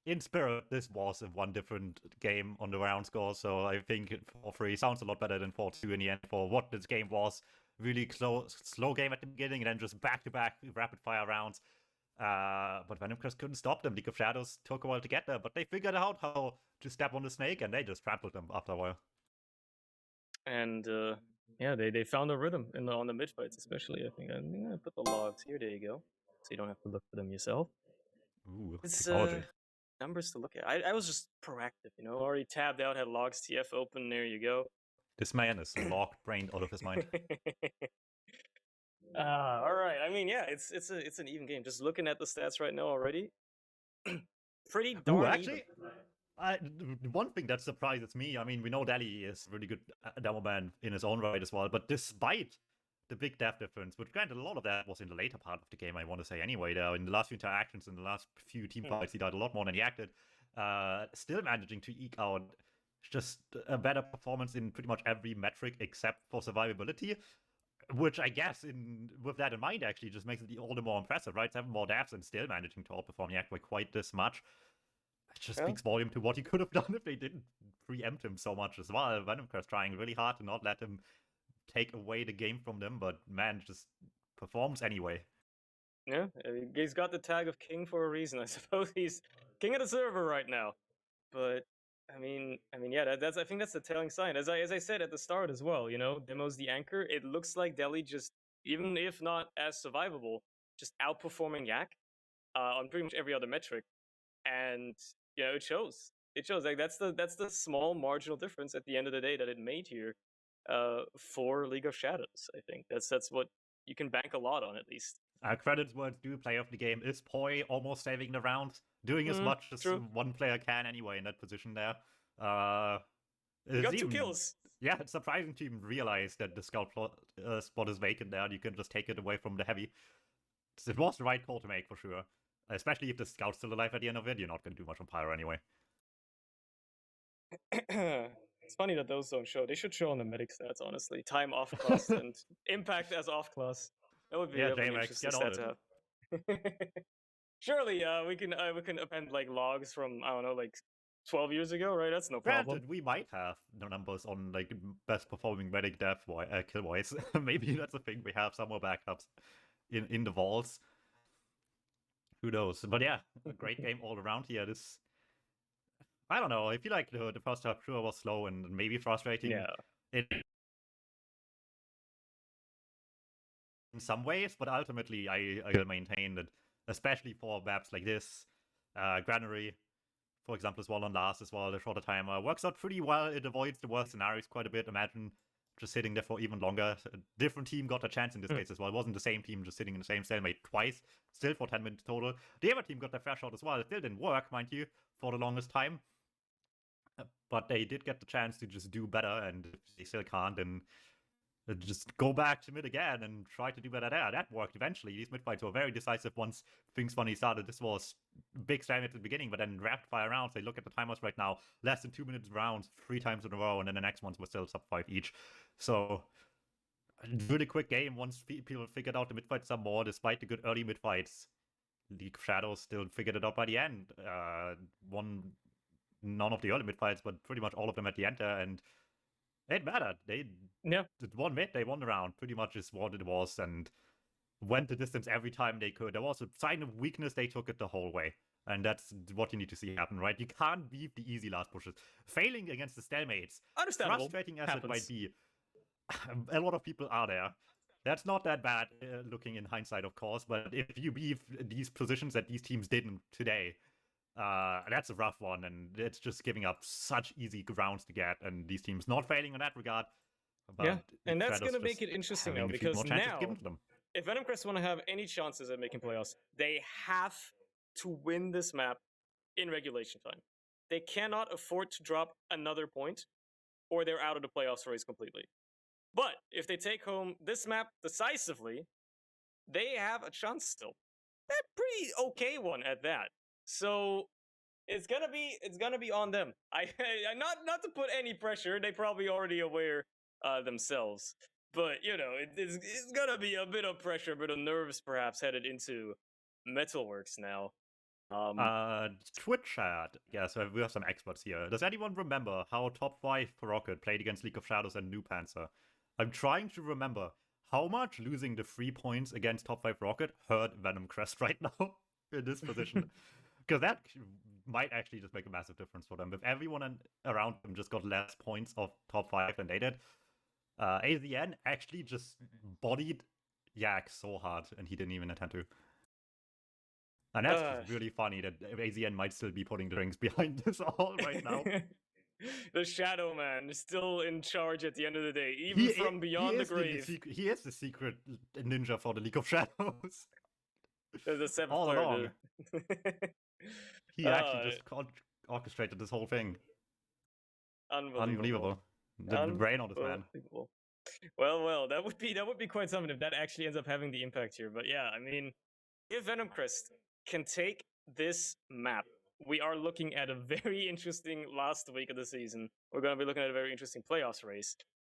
in spirit, this was a one different game on the round score, so I think 4-3 sounds a lot better than 4-2 in the end for what this game was. Really slow game at the beginning, and then just back-to-back rapid-fire rounds. But Venomcrest couldn't stop them. League of Shadows took a while to get there, but they figured out how to step on the snake, and they just trampled them after a while. And they found a rhythm on the mid fights, especially. I think I'm gonna put the logs here. There you go, so you don't have to look for them yourself. Ooh, it's technology. Numbers to look at. I was just proactive, already tabbed out, had logs TF open. There you go. This man is log brained out of his mind. All right. I mean, yeah, it's an even game. Just looking at the stats right now already, pretty Ooh, darn even. actually, one thing that surprises me, I mean, we know Dally is really good demo man in his own right as well, but despite the big death difference, which granted a lot of that was in the later part of the game, I want to say anyway, there in the last few interactions, in the last few team fights, he died a lot more than he acted, still managing to eke out just a better performance in pretty much every metric except for survivability, which I guess, with that in mind, actually just makes it all the more impressive, right? 7 more deaths and still managing to outperform Yak by quite this much. It just speaks volume to what he could have done if they didn't preempt him so much as well. Venomcrest trying really hard to not let him take away the game from them, but man, just performs anyway. Yeah, he's got the tag of king for a reason. I suppose he's king of the server right now. But yeah, that's I think that's the telling sign. As I said at the start as well, Demo's the anchor. It looks like Delhi just, even if not as survivable, just outperforming Yak on pretty much every other metric, and it shows. It shows like that's the small marginal difference at the end of the day that it made here, for League of Shadows. I think that's what you can bank a lot on, at least. Credits words due, player of the game is Poi, almost saving the round, doing as much as True. one player can anyway in that position there. He got 2 kills. Yeah, it's surprising to even realize that the scout spot is vacant there and you can just take it away from the heavy. It was the right call to make for sure. Especially if the scout's still alive at the end of it, you're not going to do much on Pyro anyway. It's funny that those don't show. They should show on the medic stats, honestly. Time off class and impact as off class. That would be, an interesting stat to have. Surely, we can append like logs from, I don't know, like 12 years ago, right? That's no problem. Granted, we might have the numbers on like best performing medic death kill wise. Maybe that's a thing. We have some more backups in the vaults. Who knows? But yeah, a great game all around here. I don't know. I feel like the first half sure was slow and maybe frustrating. Yeah. In some ways, but ultimately I will maintain that, especially for maps like this, Granary, for example, as well on last as well, the shorter timer works out pretty well. It avoids the worst scenarios quite a bit. Imagine just sitting there for even longer. A different team got a chance in this case as well. It wasn't the same team just sitting in the same stalemate twice, still for 10 minutes total. The other team got their fair shot as well. It still didn't work, mind you, for the longest time. But they did get the chance to just do better, and if they still can't, then just go back to mid again and try to do better there. That worked eventually. These mid fights were very decisive once things finally started. This was big stand at the beginning, but then rapid fire rounds. They look at the timers right now, less than 2 minutes rounds, 3 times in a row, and then the next ones were still sub 5 each. So really quick game once people figured out the mid fights some more, despite the good early mid fights. League of Shadows still figured it out by the end. Won none of the early mid fights, but pretty much all of them at the end there, and it mattered. They won mid, they won the round, pretty much is what it was, and went the distance every time they could. There was a sign of weakness, they took it the whole way. And that's what you need to see happen, right? You can't beat the easy last pushes. Failing against the stalemates, frustrating as it might be, a lot of people are there. That's not that bad looking in hindsight, of course, but if you beat these positions that these teams didn't today, that's a rough one, and it's just giving up such easy rounds to get, and these teams not failing in that regard. But yeah, and that's going to make it interesting now, because now, if Venomcrest want to have any chances at making playoffs, they have to win this map in regulation time. They cannot afford to drop another point, or they're out of the playoffs race completely. But if they take home this map decisively, they have a chance still. A pretty okay one at that. So it's gonna be on them. I not to put any pressure. They probably already aware themselves, but it's gonna be a bit of pressure, a bit of nerves perhaps headed into Metalworks now. Twitch chat. Yeah, so we have some experts here. Does anyone remember how top 5 for Rocket played against League of Shadows and DuMmTm? I'm trying to remember how much losing the 3 points against top 5 Rocket hurt Venomcrest right now in this position. Because that might actually just make a massive difference for them. If everyone around them just got less points of top 5 than they did, AZN actually just bodied Yak so hard, and he didn't even intend to. And that's just really funny that AZN might still be putting the rings behind this all right now. The Shadow Man is still in charge at the end of the day, even from beyond the grave. He is the secret ninja for the League of Shadows. The seventh all player. along. He actually just orchestrated this whole thing. Unbelievable. The brain on this man. Well, that would be quite something if that actually ends up having the impact here. But yeah, I mean, if Venomcrest can take this map, we are looking at a very interesting last week of the season. We're going to be looking at a very interesting playoffs race.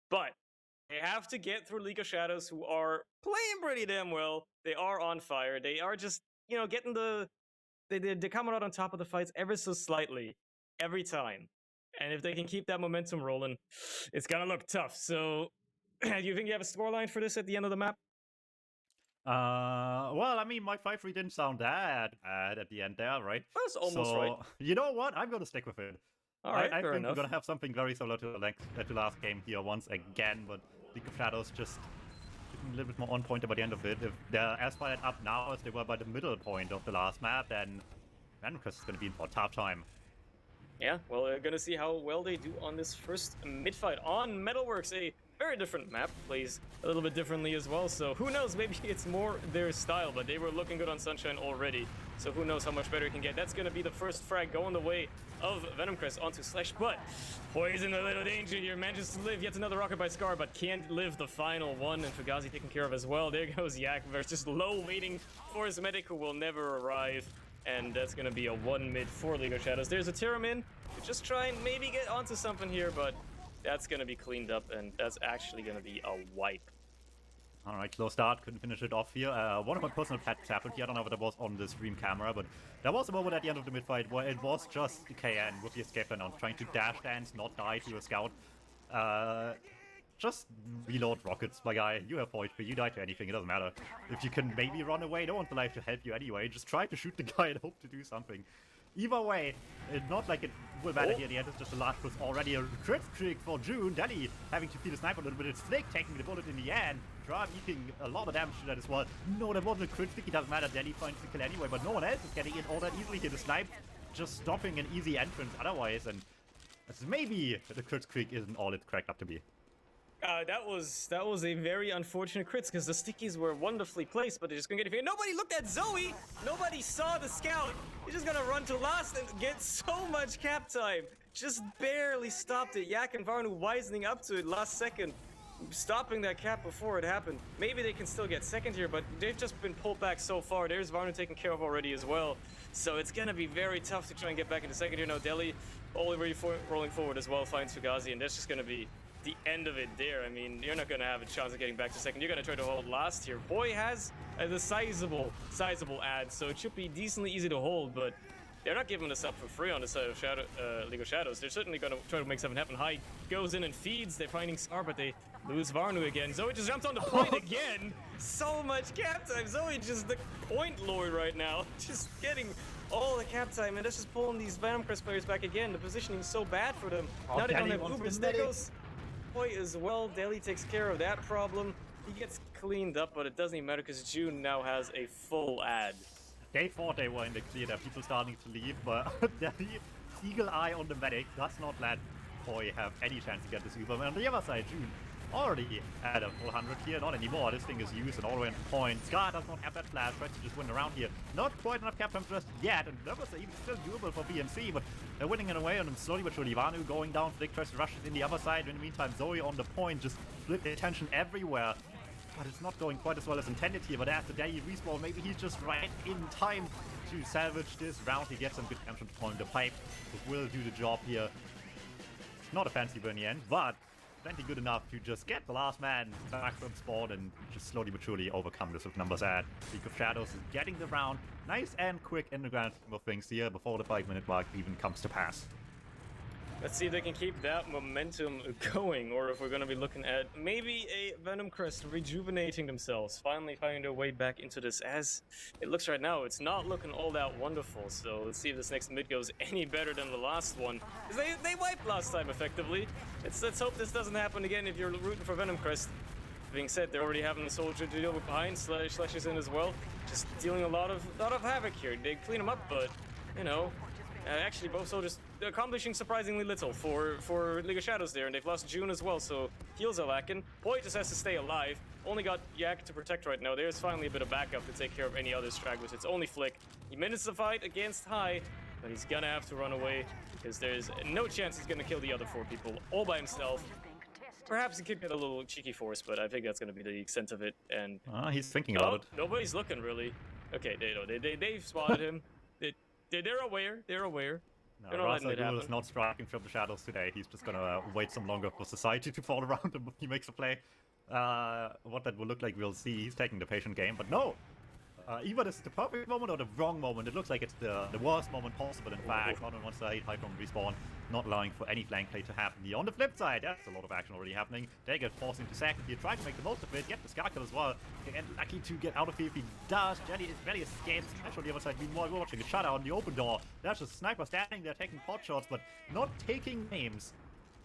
But they have to get through League of Shadows, who are playing pretty damn well. They are on fire. They are just, getting they're coming out on top of the fights ever so slightly every time. And if they can keep that momentum rolling, it's going to look tough. So, do you think you have a scoreline for this at the end of the map? Well, I mean, my 5-3 didn't sound that bad at the end there, right? That's almost right. You know what? I'm going to stick with it. All right, I think enough. we're going to have something very similar to the last game here once again, but League of Shadows just a little bit more on point by the end of it. If they're as fired up now as they were by the middle point of the last map, then Venomcrest is going to be in for a tough time. Yeah, well, we're going to see how well they do on this first mid-fight on Metalworks, a very different map, plays a little bit differently as well, so who knows, maybe it's more their style, but they were looking good on Sunshine already, so who knows how much better it can get. That's going to be the first frag going the way of Venomcrest onto Slash, but Poison a little danger here, manages to live yet another rocket by Scar, but can't live the final one, and Fugazi taken care of as well. There goes Yak, there's just low waiting for his medic who will never arrive. And that's going to be a 1 mid for League of Shadows. There's a Tyramin to just try and maybe get onto something here, but that's going to be cleaned up, and that's actually going to be a wipe. All right, slow start, couldn't finish it off here. One of my personal pets happened here. I don't know if that was on the stream camera, but there was a moment at the end of the mid-fight where it was just KN with the escape and trying to dash dance, not die to a scout. Just reload rockets, my guy. You have void free, you die to anything, it doesn't matter. If you can maybe run away, no one's alive to help you anyway. Just try to shoot the guy and hope to do something. Either way, it's not like it will matter here. The end is just a last push already. A crit streak for June. Deli having to feed the sniper a little bit. It's Flick taking the bullet in the end. Trav eating a lot of damage to that as well. No, that wasn't a crit streak. It doesn't matter. Deli finds the kill anyway, but no one else is getting it all that easily here. The snipe just stopping an easy entrance otherwise, and maybe the crit streak isn't all it's cracked up to be. That was a very unfortunate crit because the stickies were wonderfully placed, but they're just gonna get it. Nobody looked at Zoe. Nobody saw the scout. He's just gonna run to last and get so much cap time. Just barely stopped it. Yak and Varnu wisening up to it last second, stopping that cap before it happened. Maybe they can still get second here, but they've just been pulled back so far. There's Varnu taken care of already as well. So it's gonna be very tough to try and get back into second here. Now Deli already rolling forward as well, finds Fugazi, and that's just gonna be the end of it there. I mean, you're not going to have a chance of getting back to second. You're going to try to hold last here. Boy has the sizable ad, so it should be decently easy to hold, but they're not giving this up for free on the side of League of Shadows. They're certainly going to try to make something happen. High goes in and feeds. They're finding Scar, but they lose Varnu again. Zoe just jumps on the point again. So much cap time. Zoe just the point lord right now. Just getting all the cap time, and that's just pulling these Venomcrest players back again. The positioning is so bad for them. Now they don't have Ubis. There goes Boy as well. Deli takes care of that problem. He gets cleaned up, but it doesn't even matter because June now has a full ad. They thought they were in the clear. There are people starting to leave, but Deli, eagle eye on the medic, does not let Boy have any chance to get this Uber. And on the other side, June already at a full 100 here. Not anymore. This thing is used and all the way into point. Scar does not have that flash. Tries to just win around here. Not quite enough cap time just yet. And numbers are even still doable for BMC, but they're winning it away on them slowly but surely. Vanu going down. Flick tries to rush it in the other side. In the meantime, Zoe on the point. Just split the attention everywhere. But it's not going quite as well as intended here. But after Deli respawn, maybe he's just right in time to salvage this round. He gets some good damage on the point. The pipe will do the job here. Not a fancy burn in the end, but plenty good enough to just get the last man back from spawn and just slowly but surely overcome this with numbers at. League of Shadows is getting the round nice and quick in the grand scheme of things here before the 5-minute mark even comes to pass. Let's see if they can keep that momentum going, or if we're going to be looking at maybe a Venomcrest rejuvenating themselves, finally finding their way back into this. As it looks right now, it's not looking all that wonderful, so let's see if this next mid goes any better than the last one. Because they wiped last time, effectively. Let's hope this doesn't happen again if you're rooting for Venomcrest. Being said, they're already having the soldier to deal with behind. Slash is in as well, just dealing a lot of havoc here. They clean him up, but, you know, Actually, both soldiers accomplishing surprisingly little for League of Shadows there, and they've lost June as well, so heals are lacking. Boy just has to stay alive. Only got Yak to protect right now. There's finally a bit of backup to take care of any other stragglers. It's only Flick. He manages the fight against High, but he's gonna have to run away because there's no chance he's gonna kill the other 4 people all by himself. Perhaps he could get a little cheeky force, but I think that's gonna be the extent of it. And He's thinking about it. Nobody's looking really. Okay, they've spotted him. They're aware. They're aware. No, Raza is not striking from the shadows today. He's just gonna wait some longer for society to fall around him if he makes a play. What that will look like, we'll see. He's taking the patient game, but no! Either this is the perfect moment or the wrong moment. It looks like it's the worst moment possible, in fact. Not on one side, high from respawn, not allowing for any flank play to happen here. On the flip side, that's a lot of action already happening. They get forced into second here, trying to make the most of it, get the Scar kill as well. And lucky to get out of here if he does. Jelly escapes, smash on the other side. Meanwhile, we're watching a shutout on the open door. That's just Sniper standing there taking pot shots, but not taking names.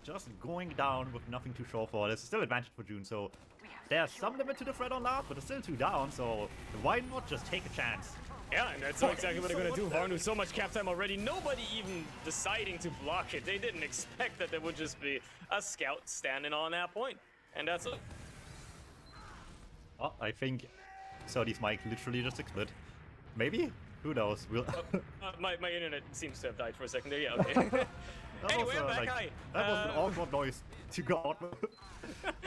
Just going down with nothing to show for. There's still advantage for June, so there's some limit to the threat on that, but it's still 2 down, so why not just take a chance? Yeah, and that's exactly what they're going to do. Varnu, so much cap time already. Nobody even deciding to block it. They didn't expect that there would just be a scout standing on that point. And that's it. Oh, I think Surny's mic literally just exploded. Maybe? Who knows? We'll my internet seems to have died for a second there. Yeah, okay. Anyway, I'm back. Hi. That was an awkward noise to go out with.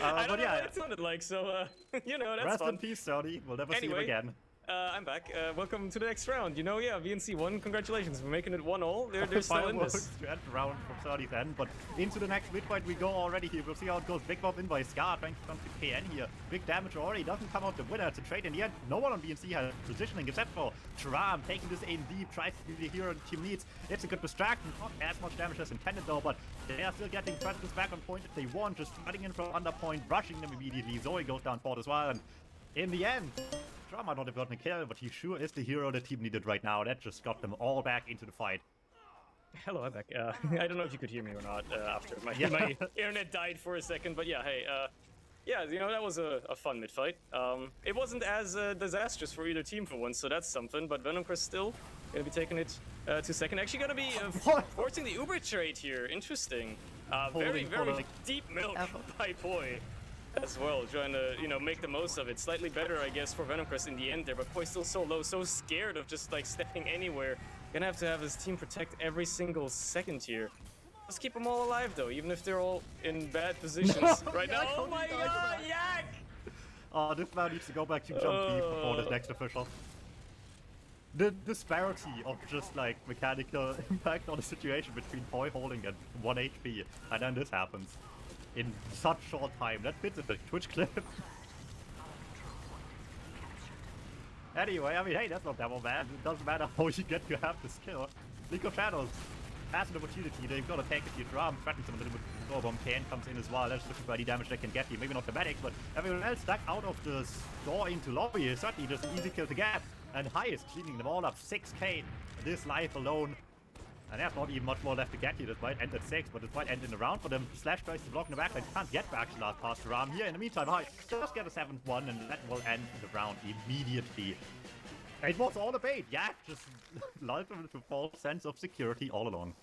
I don't know what it sounded like, so, you know, that's Rest fun. in peace, Surny. We'll never see him again. I'm back. Welcome to the next round. You know, yeah, VNC won. Congratulations for making it 1-0. They're still in this. To end the round from Surny's end, but into the next mid fight we go already here. We'll see how it goes. Big Bob in by Scar, trying to come to KN here. Big damage already. Doesn't come out the winner. It's a trade in the end. No one on VNC has positioning except for Tram taking this in deep. Tries to be the hero the team needs. It's a good distraction. Not as much damage as intended though, but they are still getting predators back on point if they want. Just fighting in from under point, rushing them immediately. Zoe goes down fort as well, and in the end, Tram might not have gotten a kill, but he sure is the hero the team needed right now. That just got them all back into the fight. Hello, I'm back. I don't know if you could hear me or not after my internet died for a second, but yeah, hey, yeah, you know, that was a fun mid-fight. It wasn't as disastrous for either team for once, so that's something, but Venomcrest still gonna be taking it to second. Actually gonna be forcing the Uber trade here. Interesting. Very deep milk by Poi as well, trying to, you know, make the most of it. Slightly better, I guess, for Venomcrest in the end there, but Poi's still so low, so scared of just, like, stepping anywhere. Gonna have to have his team protect every single second here. Let's keep them all alive, though, even if they're all in bad positions right now. Oh my god, Yak! Oh, this man needs to go back to jump deep before this next official. The disparity of just, like, mechanical impact on the situation between Poi holding at 1 HP, and then this happens in such short time. That fits in the Twitch clip. Anyway, I mean, hey, that's not demo, man. It doesn't matter how you get to have the skill. League of Shadows has an opportunity. They've got to take it to your drum, threatens them a little bit. Bomb KN comes in as well. That's looking for any damage they can get here. Maybe not the medics, but everyone else stuck out of the door into lobby is certainly just an easy kill to get. And High is cleaning them all up. 6k this life alone. And there's not even much more left to get here. This might end at 6, but it might end in the round for them. Slash tries to block in the back. They can't get back to last pass to Ram here. In the meantime, High just get a 7-1, and that will end the round immediately. It was all a bait. Yeah, just lulled them with a false sense of security all along.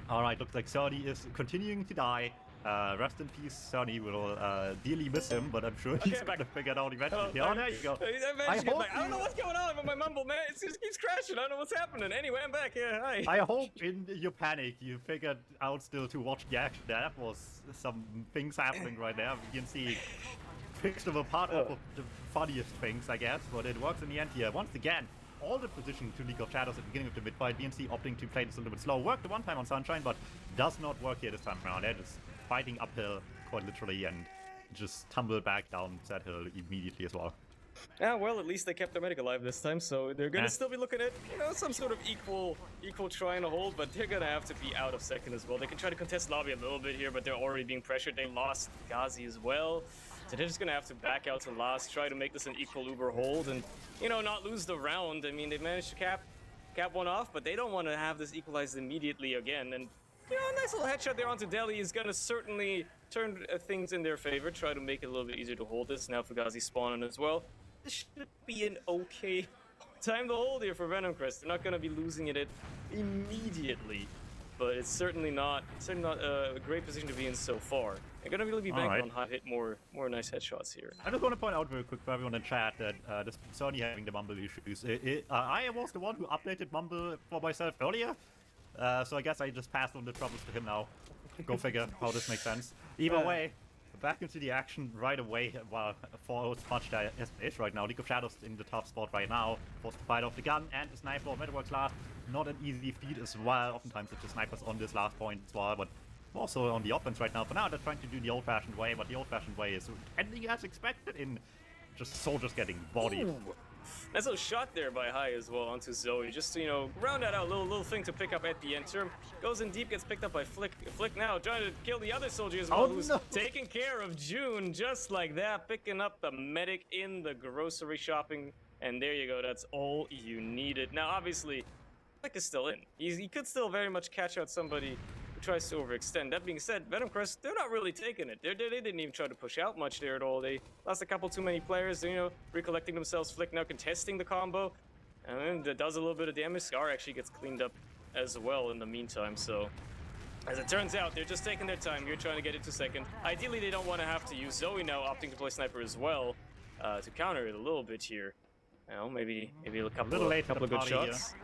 Alright, looks like Surny is continuing to die. Rest in peace, Surny. Will dearly miss him, but I'm sure he's gonna figure it out eventually. Oh, there you go. I don't know what's going on with my mumble, man. It just keeps crashing. I don't know what's happening. Anyway, I'm back. Yeah, hi. I hope in your panic you figured out still to watch the action. That was some things happening right there. You can see fixed of a part of the funniest things, I guess, but it works in the end here. Once again, all the position to League of Shadows at the beginning of the mid-fight. VNC opting to play this a little bit slow. Worked the one time on Sunshine, but does not work here this time around. They're just fighting uphill, quite literally, and just tumble back down that hill immediately as well. Yeah, well, at least they kept their medic alive this time, so they're gonna still be looking at, you know, some sort of equal trying to hold, but they're gonna have to be out of second as well. They can try to contest lobby a little bit here, but they're already being pressured. They lost Ghazi as well, so they're just gonna have to back out to last, try to make this an equal Uber hold, and, you know, not lose the round. I mean, they managed to cap one off, but they don't want to have this equalized immediately again, and, you know, a nice little headshot there onto Delhi is gonna certainly turn things in their favor, try to make it a little bit easier to hold this. Now Fugazi spawning as well. This should be an okay time to hold here for Venomcrest. They're not going to be losing it immediately, but it's certainly not a great position to be in so far. They're going to really be banking on high hit more nice headshots here. I just want to point out real quick for everyone in chat that this Surny having the mumble issues. I was the one who updated mumble for myself earlier, so I guess I just passed on the troubles to him now. Go figure how this makes sense. Either way, back into the action right away. Well, for as much as it is right now, League of Shadows in the top spot right now. Forced to fight off the gun and the sniper of Metalworks last. Not an easy feat as well. Oftentimes it's the snipers on this last point as well, but also on the offense right now. For now, they're trying to do the old-fashioned way, but the old-fashioned way is ending as expected in just soldiers getting bodied. Ooh. Nice little shot there by High as well onto Zoe. Just to, you know, round that out, little thing to pick up at the end. Term goes in deep, gets picked up by Flick. Flick now trying to kill the other soldier as well, who's taking care of June just like that, picking up the medic in the grocery shopping. And there you go, that's all you needed. Now, obviously, Flick is still in. He could still very much catch out somebody who tries to overextend. That being said, Venomcrest, they're not really taking it. They didn't even try to push out much there at all. They lost a couple too many players, you know, recollecting themselves. Flick now contesting the combo, and that does a little bit of damage. Scar actually gets cleaned up as well in the meantime, so as it turns out, they're just taking their time. You're trying to get into second. Ideally, they don't want to have to use Zoe now, opting to play sniper as well, to counter it a little bit here. Well, maybe a couple of good shots.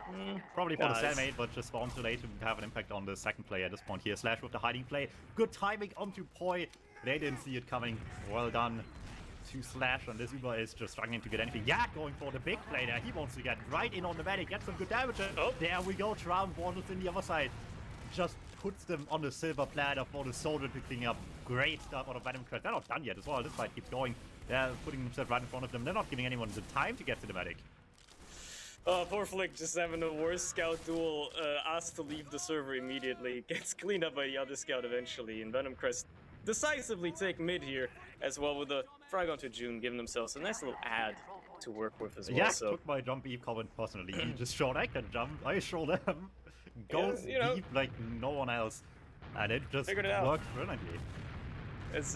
Probably for the cellmate, but just spawn too late to have an impact on the second player at this point here. Slash with the hiding play. Good timing onto Poi. They didn't see it coming. Well done to Slash, and this Uber is just struggling to get anything. Yeah, going for the big play there. He wants to get right in on the medic, get some good damage. Oh, there we go. Traum Wardles in the other side. Just puts them on the silver platter for the soldier to clean up. Great stuff out of Venomcrest. They're not done yet as well. This fight keeps going. They're putting themselves right in front of them. They're not giving anyone the time to get to the medic. Oh, poor Flick just having the worst scout duel, asked to leave the server immediately. Gets cleaned up by the other scout eventually, and Venomcrest decisively take mid here as well with the frag onto June, giving themselves a nice little ad to work with as well. Yeah, so. Took my jump Eve comment personally. He just showed I can jump, I showed them. Goes deep like no one else, and it just worked brilliantly. It's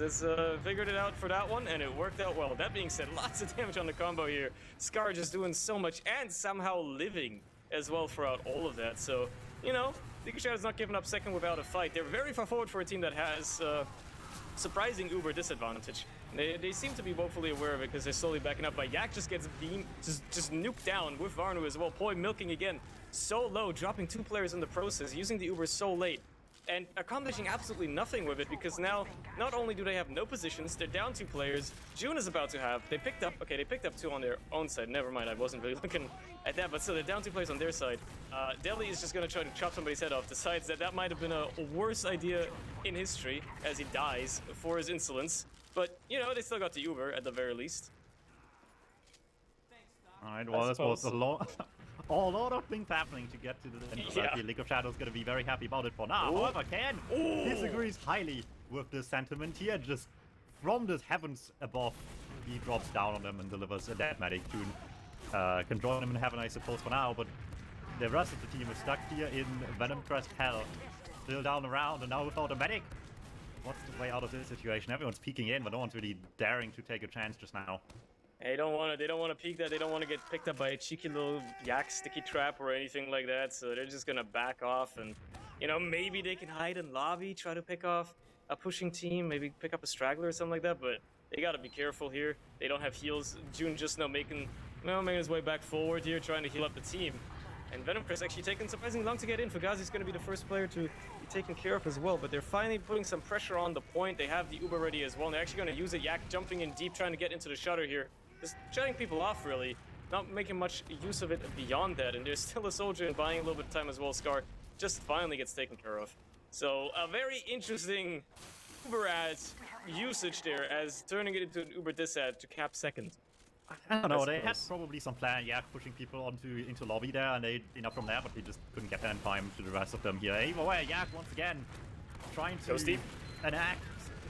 figured it out for that one, and it worked out well. That being said, lots of damage on the combo here. Scar just doing so much, and somehow living as well throughout all of that. So, you know, League of Shadows not giving up second without a fight. They're very far forward for a team that has surprising uber disadvantage. They seem to be woefully aware of it because they're slowly backing up. But Yak just gets beamed, just nuked down with Varnu as well. Poi milking again, so low, dropping 2 players in the process, using the uber so late. And accomplishing absolutely nothing with it because now, not only do they have no positions, they're down 2 players. June is about to have, they picked up 2 on their own side. Never mind, I wasn't really looking at that, but still, they're down 2 players on their side. Deli is just gonna try to chop somebody's head off, decides that might have been a worse idea in history as he dies for his insolence. But, you know, they still got the Uber at the very least. Alright, well, this was a lot of things happening to get to the end of that. League of Shadows gonna be very happy about it for now. However, Ken disagrees highly with this sentiment here. Just from the heavens above, he drops down on them and delivers a dead medic. June can join him in heaven, I suppose, for now, but the rest of the team is stuck here in Venomcrest hell. Still down around, and now without a medic. What's the way out of this situation? Everyone's peeking in, but no one's really daring to take a chance just now. They don't want to peek that. They don't want to get picked up by a cheeky little Yak sticky trap or anything like that. So they're just gonna back off, and you know, maybe they can hide in lobby, try to pick off a pushing team, maybe pick up a straggler or something like that. But they gotta be careful here. They don't have heals. June just now making his way back forward here, trying to heal up the team. And Venomcrest actually taking surprisingly long to get in. Fugazi's going to be the first player to be taken care of as well, but they're finally putting some pressure on the point. They have the Uber ready as well, and they're actually going to use it. Yak jumping in deep, trying to get into the shutter here. Just shutting people off, really. Not making much use of it beyond that, and there's still a soldier and buying a little bit of time as well. Scar just finally gets taken care of. So, a very interesting Uber ads usage there, as turning it into an Uber dis ad to cap second. I don't know, they had probably some plan, pushing people into lobby there, and they enough from there, but they just couldn't get there in time to the rest of them here. Either way, Yak once again trying to enact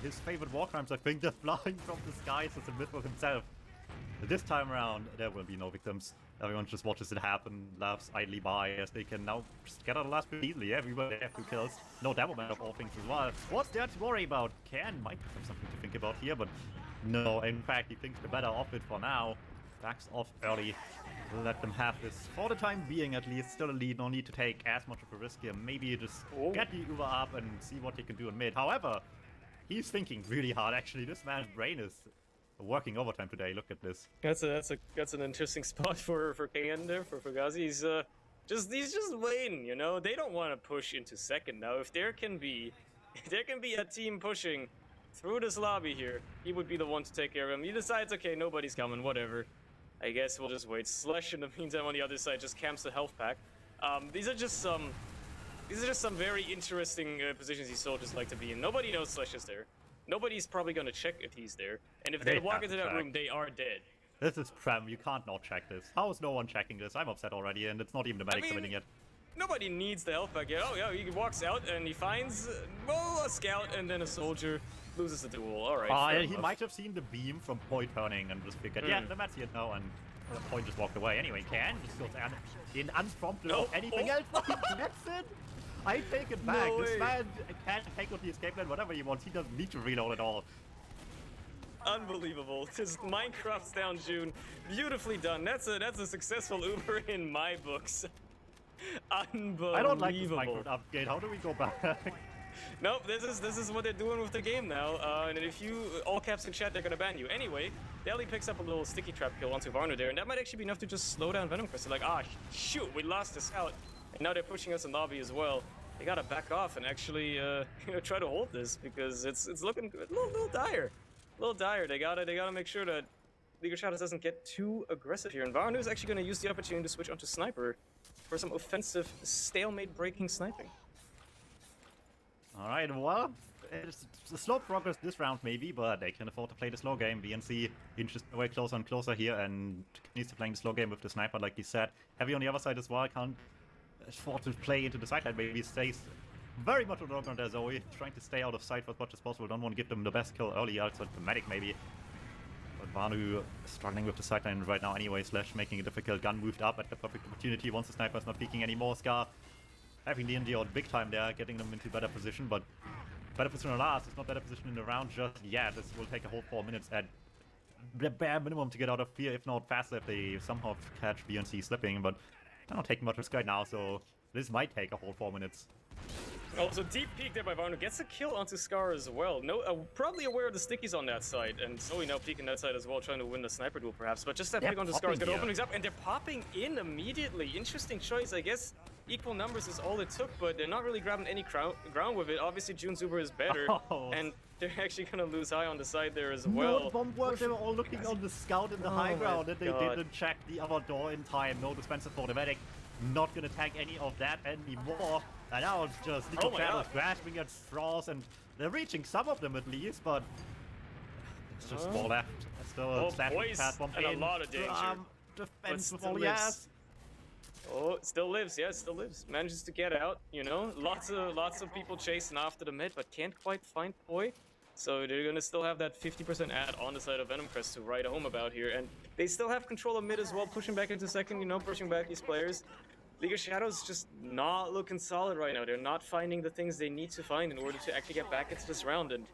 his favorite war crimes. I think they're flying from the skies as a myth of himself. But this time around, there will be no victims. Everyone just watches it happen, laughs idly by as they can now just get out of the last bit easily. Everybody have 2 kills. No Devilman of all things as well. What's there to worry about? Ken might have something to think about here, but no, in fact, he thinks the better of it for now. Backs off early. let them have this for the time being, at least. Still a lead, no need to take as much of a risk here. Maybe just get the Uber up and see what he can do in mid. However, he's thinking really hard, actually. This man's brain is working overtime today. Look at this. That's an interesting spot for KN there, for Fugazi. He's just waiting, you know? They don't want to push into second now. If there can be a team pushing through this lobby here, he would be the one to take care of him. He decides, okay, nobody's coming, whatever. I guess we'll just wait. Slush, in the meantime, on the other side, just camps the health pack. These are just some very interesting positions these soldiers like to be in. Nobody knows Slush is there. Nobody's probably gonna check if he's there. And if they walk into that room, they are dead. This is Prem. You can't not check this. How is no one checking this? I'm upset already, and it's not even the medic committing it. Nobody needs the health pack yet. Oh yeah, he walks out and he finds, well, a scout and then a soldier. Loses the duel. All right. He might have seen the beam from Point turning and just figured, yeah, the Mets here now, and Point just walked away. Anyway, Can just goes in unprompted of anything else. He gets it. I take it back. This man can take out the escape lane, whatever he wants. He doesn't need to reload at all. Unbelievable. Just Minecraft's down June. Beautifully done. That's a successful Uber in my books. Unbelievable. I don't like this Minecraft upgrade. How do we go back? Nope, this is what they're doing with the game now, and if you all caps in chat, they're gonna ban you. Anyway, Deli picks up a little sticky trap kill onto Varner there, and that might actually be enough to just slow down Venomcrest. They're like, ah, shoot, we lost this out, and now they're pushing us in lobby as well. They gotta back off and actually, try to hold this because it's looking a little dire, They gotta make sure that League of Shadows doesn't get too aggressive here, and Varner is actually gonna use the opportunity to switch onto Sniper for some offensive stalemate-breaking sniping. Alright, well, it's a slow progress this round maybe, but they can afford to play the slow game. VNC inches way closer and closer here and needs to play the slow game with the sniper, like he said. Heavy on the other side as well, can't afford to play into the sideline, maybe stays very much on the ground there, Zoe, trying to stay out of sight for as much as possible. Don't want to give them the best kill early, outside the medic maybe. But Vanu struggling with the sideline right now anyway, Slash making it difficult. Gun moved up at the perfect opportunity once the sniper is not peeking anymore. Scar having the ND out big time there, getting them into better position, but better position than last. It's not better position in the round just yet. This will take a whole 4 minutes at the bare minimum to get out of fear, if not faster, if they somehow catch BNC slipping, but they're not taking much risk right now, so this might take a whole 4 minutes. Also, deep peek there by Varner gets a kill onto Scar as well. No, probably aware of the stickies on that side, and Zoe now peeking that side as well, trying to win the sniper duel perhaps. But just that pick onto Scar is going to open things up, and they're popping in immediately. Interesting choice, I guess. Equal numbers is all it took, but they're not really grabbing any ground with it. Obviously, June's Uber is better, and they're actually going to lose high on the side there as well. No bomb work. They were all looking on the scout in the high ground, and they didn't check the other door in time. No dispenser for the medic. Not going to tag any of that anymore. And now it's just League of Shadows grasping at straws, and they're reaching some of them at least, but it's just four left. Still boys, and a lot of danger. Defensible, yes. Oh, it still lives, yeah, it still lives. Manages to get out, you know. Lots of people chasing after the mid, but can't quite find Poi. So they're gonna still have that 50% ad on the side of Venomcrest to write home about here. And they still have control of mid as well, pushing back into second, you know, pushing back these players. League of Shadows just not looking solid right now. They're not finding the things they need to find in order to actually get back into this round. And,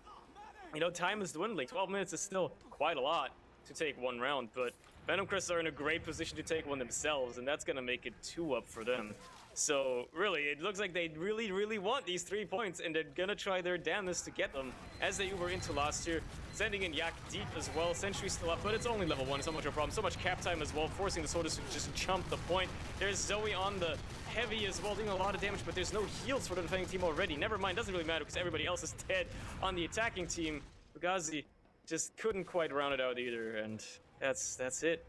you know, time is dwindling. 12 minutes is still quite a lot to take one round, but Venomcrest are in a great position to take one themselves, and that's going to make it 2 up for them. So, really, it looks like they really, really want these 3 points, and they're going to try their damnedest to get them, as they were into last year. Sending in Yak deep as well. Sentry still up, but it's only level 1. It's not much of a problem. So much cap time as well, forcing the Sorters to just jump the point. There's Zoe on the heavy as well, doing a lot of damage, but there's no heals for the defending team already. Never mind, doesn't really matter because everybody else is dead on the attacking team. Fugazi just couldn't quite round it out either, and that's it,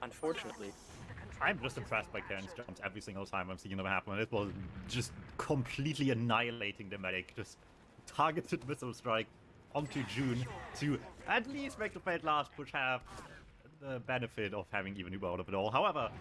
unfortunately. I'm just impressed by Karen's jumps every single time I'm seeing them happen. It was just completely annihilating the medic. Just targeted missile strike onto June to at least make the fight last, which have the benefit of having even Uber out of it all. However,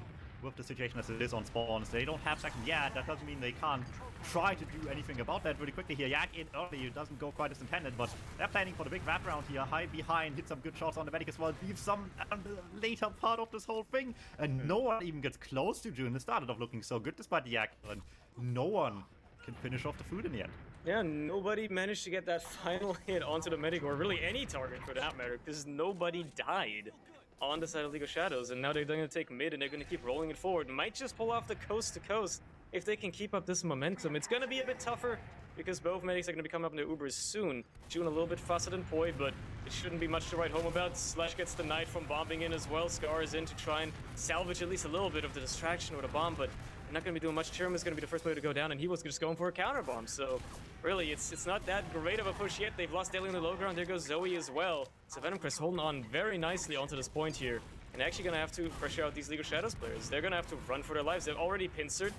with the situation as it is on spawns, they don't have second yet. That doesn't mean they can't try to do anything about that really quickly here. Yak in early, it doesn't go quite as intended, but they're planning for the big wrap round here. High behind, hit some good shots on the medic as well, leave some on the later part of this whole thing, and no one even gets close to June. It started off looking so good despite the Yak, and no one can finish off the food in the end. Yeah, nobody managed to get that final hit onto the medic, or really any target for that matter, because nobody died. on the side of League of Shadows, and now they're going to take mid and they're going to keep rolling it forward. Might just pull off the coast to coast if they can keep up this momentum. It's going to be a bit tougher because both medics are going to be coming up in their Ubers soon. June a little bit faster than Poi, but it shouldn't be much to write home about. Slash gets the knight from bombing in as well. Scar is in to try and salvage at least a little bit of the distraction with a bomb, but they're not going to be doing much. Cherem is going to be the first player to go down, and he was just going for a counter bomb. So really, it's not that great of a push yet. They've lost Daily on the low ground. There goes Zoe as well. So Venomcrest holding on very nicely onto this point here, and actually going to have to pressure out these League of Shadows players. They're going to have to run for their lives. They've already pincered.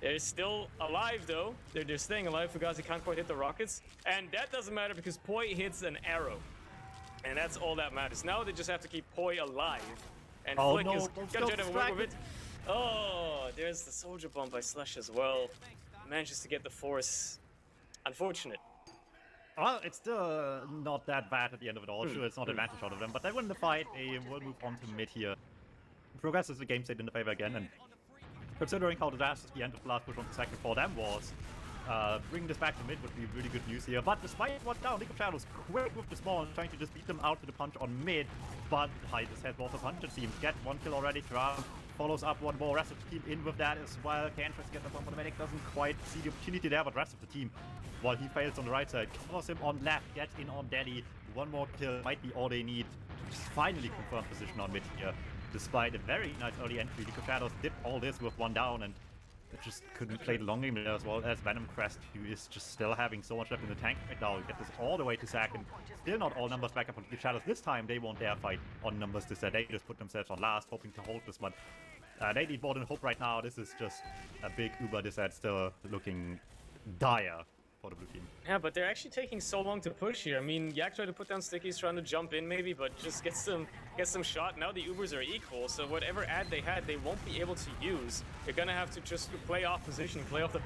They're still alive, though. They're staying alive. Fugazi can't quite hit the rockets. And that doesn't matter because Poi hits an arrow. And that's all that matters. Now they just have to keep Poi alive. And Flick is going to try to work with it. Oh, there's the soldier bomb by Slash as well. Manages to get the force. Unfortunate. Well, it's still not that bad at the end of it all. Sure, it's not advantage out of them, but they win the fight. They will move on to mid here. Progresses the game state in the favor again, and considering how disastrous the end of the last push on the second for them was, bringing this back to mid would be really good news here. But despite what's down, League of Shadows quick with the small, trying to just beat them out to the punch on mid. But Hydus has both a punch, it seems. Get one kill already. Traum follows up one more. Rest of the team in with that as well. Cantress get the bomb, but the medic doesn't quite see the opportunity there. But rest of the team, while he fails on the right side, covers him on left, gets in on Daddy. One more kill might be all they need to just finally confirm position on mid here. Despite a very nice early entry, League of Shadows did all this with one down, and it just couldn't play the long game there, as well as Venomcrest, who is just still having so much left in the tank right now. Get this all the way to sack, and still not all numbers back up on League of Shadows. This time they won't dare fight on numbers this set. They just put themselves on last, hoping to hold this one. They need more than hope right now. This is just a big Uber this set, still looking dire for the blue team. Yeah, but they're actually taking so long to push here. I mean, Yak tried to put down stickies, trying to jump in maybe, but just gets some shot. Now the Ubers are equal, so whatever ad they had, they won't be able to use. They're gonna have to just play off position, play off the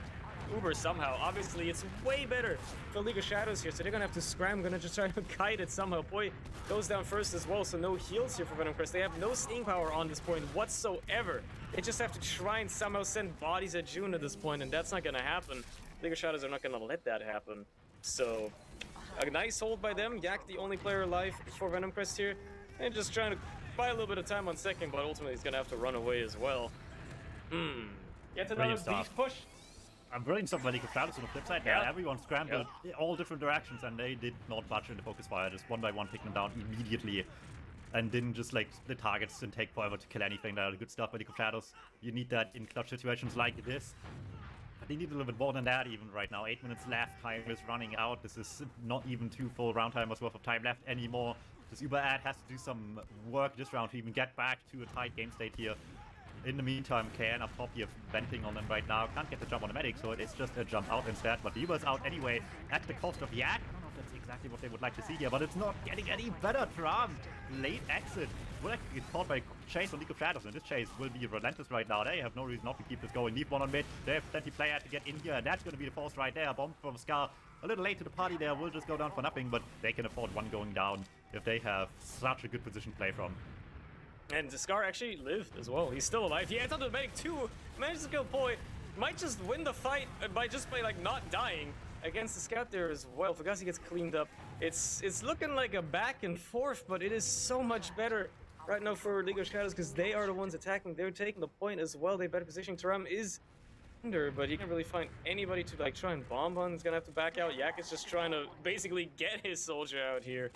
Uber somehow. Obviously, it's way better for League of Shadows here, so they're gonna have to scram, gonna just try to kite it somehow. Boy goes down first as well, so no heals here for Venomcrest. They have no staying power on this point whatsoever. They just have to try and somehow send bodies at June at this point, and that's not gonna happen. League of Shadows are not gonna let that happen. So, a nice hold by them. Yak, the only player alive for Venomcrest here, and just trying to buy a little bit of time on second, but ultimately he's gonna have to run away as well. Get another beef push. I'm brilliant stuff by League of Shadows on the flip side. Yeah, everyone scrambled all different directions, and they did not budge in the focus fire. Just one by one taking them down immediately, and didn't just like split targets and take forever to kill anything. That good stuff by League of Shadows. You need that in clutch situations like this. They need a little bit more than that even right now. 8 minutes left, time is running out. This is not even 2 full round timers worth of time left anymore. This Uber ad has to do some work this round to even get back to a tight game state here. In the meantime, KN up top here venting on them right now. Can't get the jump on the medic, so it is just a jump out instead. But the Uber's out anyway at the cost of Yak. I don't know if that's exactly what they would like to see here, but it's not getting any better. Tram, late exit. Will actually get caught by chase on League of Shadows, and this chase will be relentless right now. They have no reason not to keep this going. Leave one on mid. They have plenty player to get in here, and that's going to be the force right there. Bomb from Scar. A little late to the party there. Will just go down for nothing, but they can afford one going down if they have such a good position to play from. And Scar actually lived as well. He's still alive. He adds on to the medic too. Manages to kill Poi. Might just win the fight by like not dying against the scout there as well. Fugazi gets cleaned up. It's looking like a back and forth, but it is so much better right now for League of Shadows because they are the ones attacking. They're taking the point as well. They better position. Taram is under, but he can't really find anybody to like try and bomb on. He's gonna have to back out. Yak is just trying to basically get his soldier out here.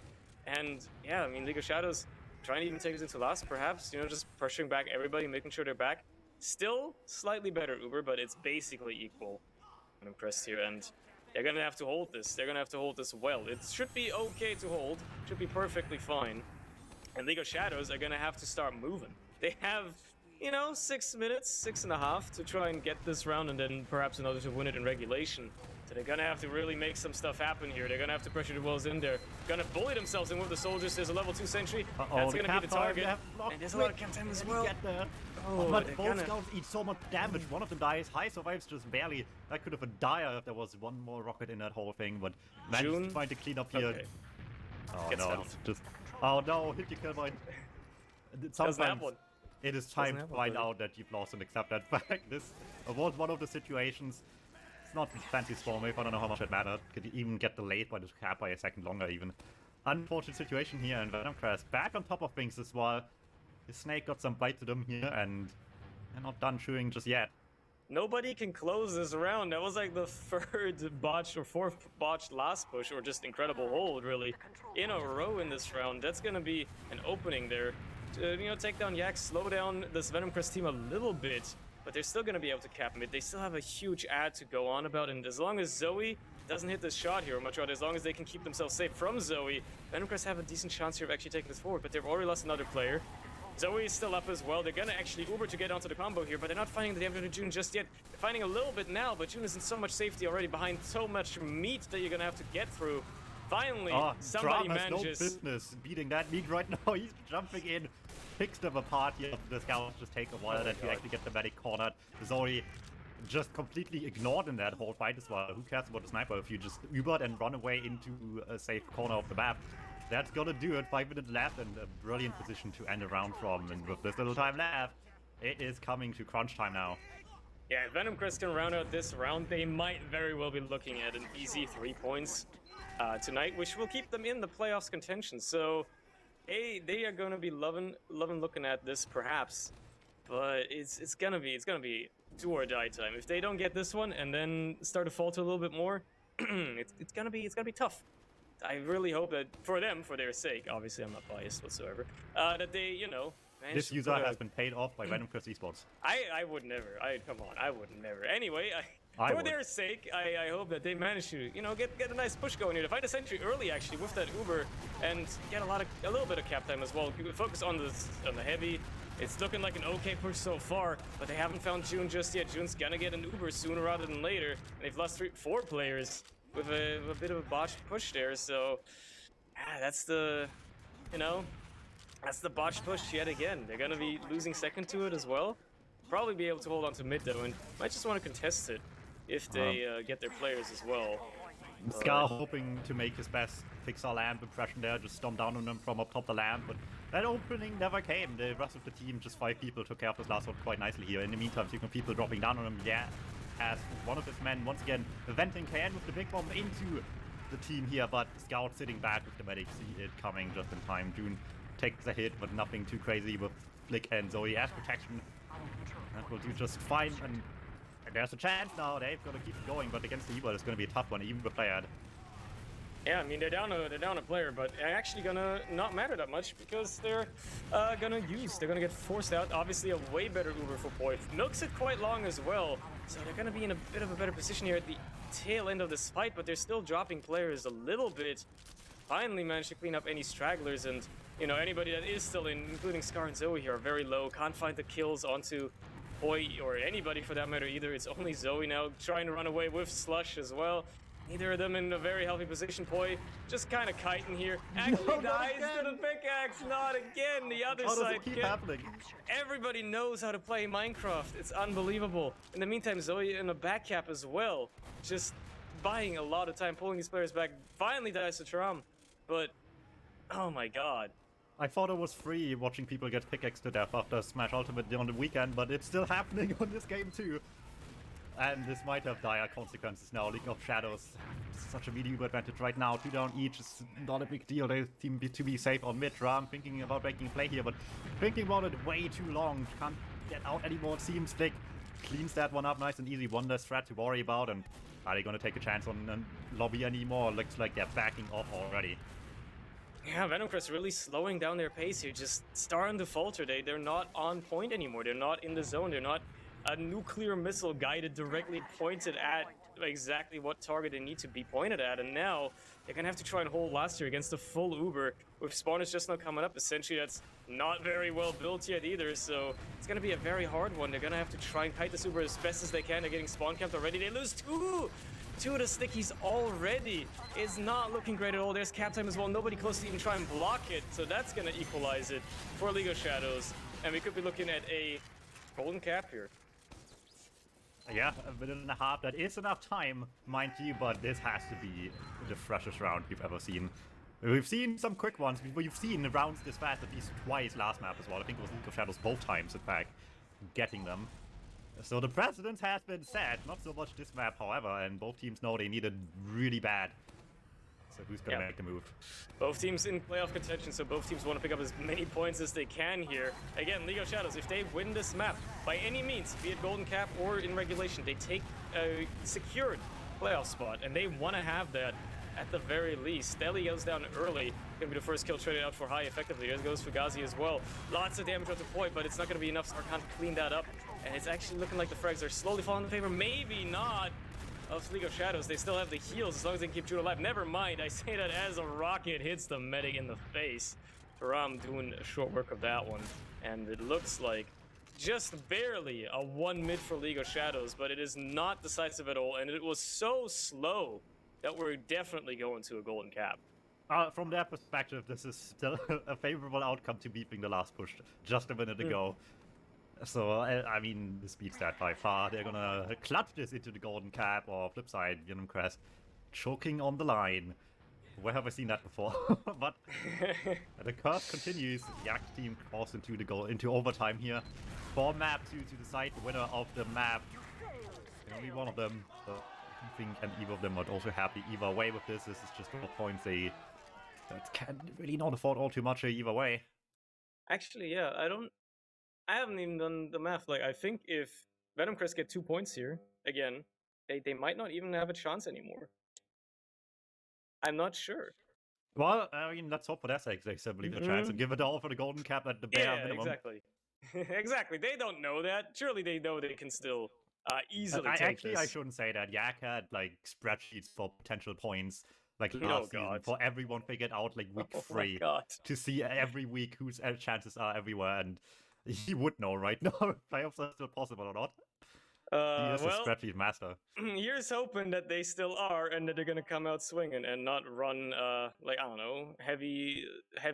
And yeah, I mean, League of Shadows trying to even take it into last, perhaps, you know, just pressuring back everybody, making sure they're back. Still slightly better Uber, but it's basically equal. I'm impressed here, and they're gonna have to hold this. They're gonna have to hold this well. It should be okay to hold, should be perfectly fine. And League of Shadows are gonna have to start moving. They have, you know, 6 minutes, 6.5 to try and get this round, and then perhaps another to win it in regulation. So they're gonna have to really make some stuff happen here. They're gonna have to pressure the walls in there. Gonna bully themselves in with the soldiers. There's a level 2 sentry. That's gonna be the target. And there's a lot of camp time as well. Oh, but both scouts eat so much damage. One of them dies. High survives just barely. That could have been dire if there was one more rocket in that whole thing, but managed to find to clean up here. Okay. Oh no, just oh no, hit your kill point. Sometimes it is time to find out that you've lost and accept that fact. This was one of the situations. It's not fancy storm wave, I don't know how much it mattered. Could even get delayed by the cap by a second longer even. Unfortunate situation here, and Venomcrest back on top of things as well. The snake got some bite to them here, and they're not done chewing just yet. Nobody can close this round. That was like the third botched or fourth botched last push, or just incredible hold, really, in a row in this round. That's gonna be an opening there. To, take down Yak, slow down this Venomcrest team a little bit, but they're still gonna be able to cap mid. They still have a huge ad to go on about, and as long as Zoe doesn't hit this shot here, or much rather, as long as they can keep themselves safe from Zoe, Venomcrest have a decent chance here of actually taking this forward, but they've already lost another player. Zoe is still up as well. They're gonna actually Uber to get onto the combo here, but they're not finding the damage to June just yet. They're finding a little bit now, but June is in so much safety already behind so much meat that you're gonna have to get through. Finally, somebody manages. No business beating that meat right now. He's jumping in, picks them apart here. The scouts just take a while that you actually get the medic cornered. Zoe just completely ignored in that whole fight as well. Who cares about the sniper if you just Ubered and run away into a safe corner of the map? That's gonna do it. 5 minutes left and a brilliant position to end a round from. And with this little time left, it is coming to crunch time now. Yeah, if Venomcrest can round out this round, they might very well be looking at an easy 3 points tonight, which will keep them in the playoffs contention. So, hey, they are gonna be loving looking at this, perhaps. But it's gonna be do or die time. If they don't get this one and then start to falter a little bit more, it's gonna be tough. I really hope that for them, for their sake, obviously I'm not biased whatsoever, that they, this user has been paid off by Venomcrest Esports. I would never. Come on, I would never. Anyway, for their sake, I hope that they manage to, get a nice push going here. To find a sentry early, actually, with that Uber, and get a little bit of cap time as well. Focus on the heavy. It's looking like an okay push so far, but they haven't found June just yet. June's gonna get an Uber sooner rather than later, and they've lost 4 players with a bit of a botched push there. So, that's the botched push yet again. They're gonna be losing second to it as well. Probably be able to hold on to mid though, and might just want to contest it if they get their players as well. Scar hoping to make his best Pixar lamp impression there, just stomp down on them from up top the lamp, but that opening never came. The rest of the team, just 5 people, took care of this last one quite nicely here. In the meantime, you can people dropping down on him, as one of his men once again venting KN with the big bomb into the team here, but Scout sitting back with the medic, see it coming just in time. June takes a hit, but nothing too crazy with Flick and Zoe as protection. That will do just fine, and there's a chance now. They've got to keep going, but against the Evil, it's going to be a tough one, even with Playad. Yeah, I mean, they're down a player, but they're actually gonna not matter that much because they're gonna get forced out. Obviously, a way better Uber for Boy. Milks it quite long as well, so they're gonna be in a bit of a better position here at the tail end of this fight, but they're still dropping players a little bit. Finally managed to clean up any stragglers, and anybody that is still in, including Scar and Zoe here, are very low. Can't find the kills onto Boy or anybody for that matter either. It's only Zoe now trying to run away with Slush as well. Neither of them in a very healthy position. Poi just kind of kiting here. Actually dies to the pickaxe. Not again. The other side. Everybody knows how to play Minecraft. It's unbelievable. In the meantime, Zoe in a back cap as well. Just buying a lot of time, pulling these players back. Finally dies to Tram. But, oh my god. I thought it was free watching people get pickaxed to death after Smash Ultimate on the weekend, but it's still happening on this game too. And this might have dire consequences now. League of Shadows, such a medium advantage right now. 2 down each is not a big deal. They seem to be safe on mid. Ram thinking about making a play here, but thinking about it way too long. Can't get out anymore, it seems. Flick cleans that one up nice and easy. One less threat to worry about. And are they going to take a chance on lobby anymore? Looks like they're backing off already. Yeah, Venomcrest really slowing down their pace here. Just starting to falter. They're not on point anymore. They're not in the zone. They're not a nuclear missile guided directly pointed at exactly what target they need to be pointed at, and now they're gonna have to try and hold last year against the full Uber with spawners just not coming up. Essentially, that's not very well built yet either, so it's gonna be a very hard one. They're gonna have to try and kite this Uber as best as they can. They're getting spawn camped already. They lose two of the stickies already. It's not looking great at all. There's cap time as well. Nobody close to even try and block it, so that's gonna equalize it for League of Shadows, and we could be looking at a golden cap here. Yeah, a minute and a half. That is enough time, mind you, but this has to be the freshest round we've ever seen. We've seen some quick ones. We've seen rounds this fast at least twice last map as well. I think it was League of Shadows both times, in fact, getting them. So the precedence has been set. Not so much this map, however, and both teams know they need it really bad. So who's going to make the move? Both teams in playoff contention, so both teams want to pick up as many points as they can here. Again, League of Shadows, if they win this map, by any means, be it Golden Cap or in regulation, they take a secured playoff spot, and they want to have that at the very least. Steli goes down early, gonna be the first kill traded out for high effectively. There goes Fugazi as well. Lots of damage on the point, but it's not gonna be enough. Sarkhan to clean that up, and it's actually looking like the frags are slowly falling in favor. Maybe not of League of Shadows. They still have the heals as long as they can keep Jude alive. Never mind, I say that as a rocket hits the medic in the face. Taram doing short work of that one, and it looks like just barely a 1 mid for League of Shadows, but it is not decisive at all, and it was so slow that we're definitely going to a Golden Cap. From their perspective, this is still a favorable outcome to beeping the last push just a minute ago. So, I mean, this beats that by far. They're gonna clutch this into the Golden Cap, or flip side, Venomcrest choking on the line. Where have I seen that before? But the curse continues. Yak team cross into overtime here. 4 maps to decide the winner of the map. Only one of them. So I think and either of them are also happy either way with this. This is just 4 points. They can really not afford all too much either way. Actually, yeah, I haven't even done the math. Like, I think if Venomcrest get 2 points here, again, they might not even have a chance anymore. I'm not sure. Well, I mean, let's hope for their sake they still believe the chance and give it all for the Golden Cap at the bare minimum. Exactly. Exactly. They don't know that. Surely they know they can still easily take this. I shouldn't say that. Yak had, like, spreadsheets for potential points, like, Oh, last season, God. for everyone figured out, like, week Oh 3, my God. to see every week whose chances are everywhere, and he would know right now if playoffs are still possible or not. He is a spreadsheet master. Here's hoping that they still are, and that they're gonna come out swinging and not run, like, I don't know, heavy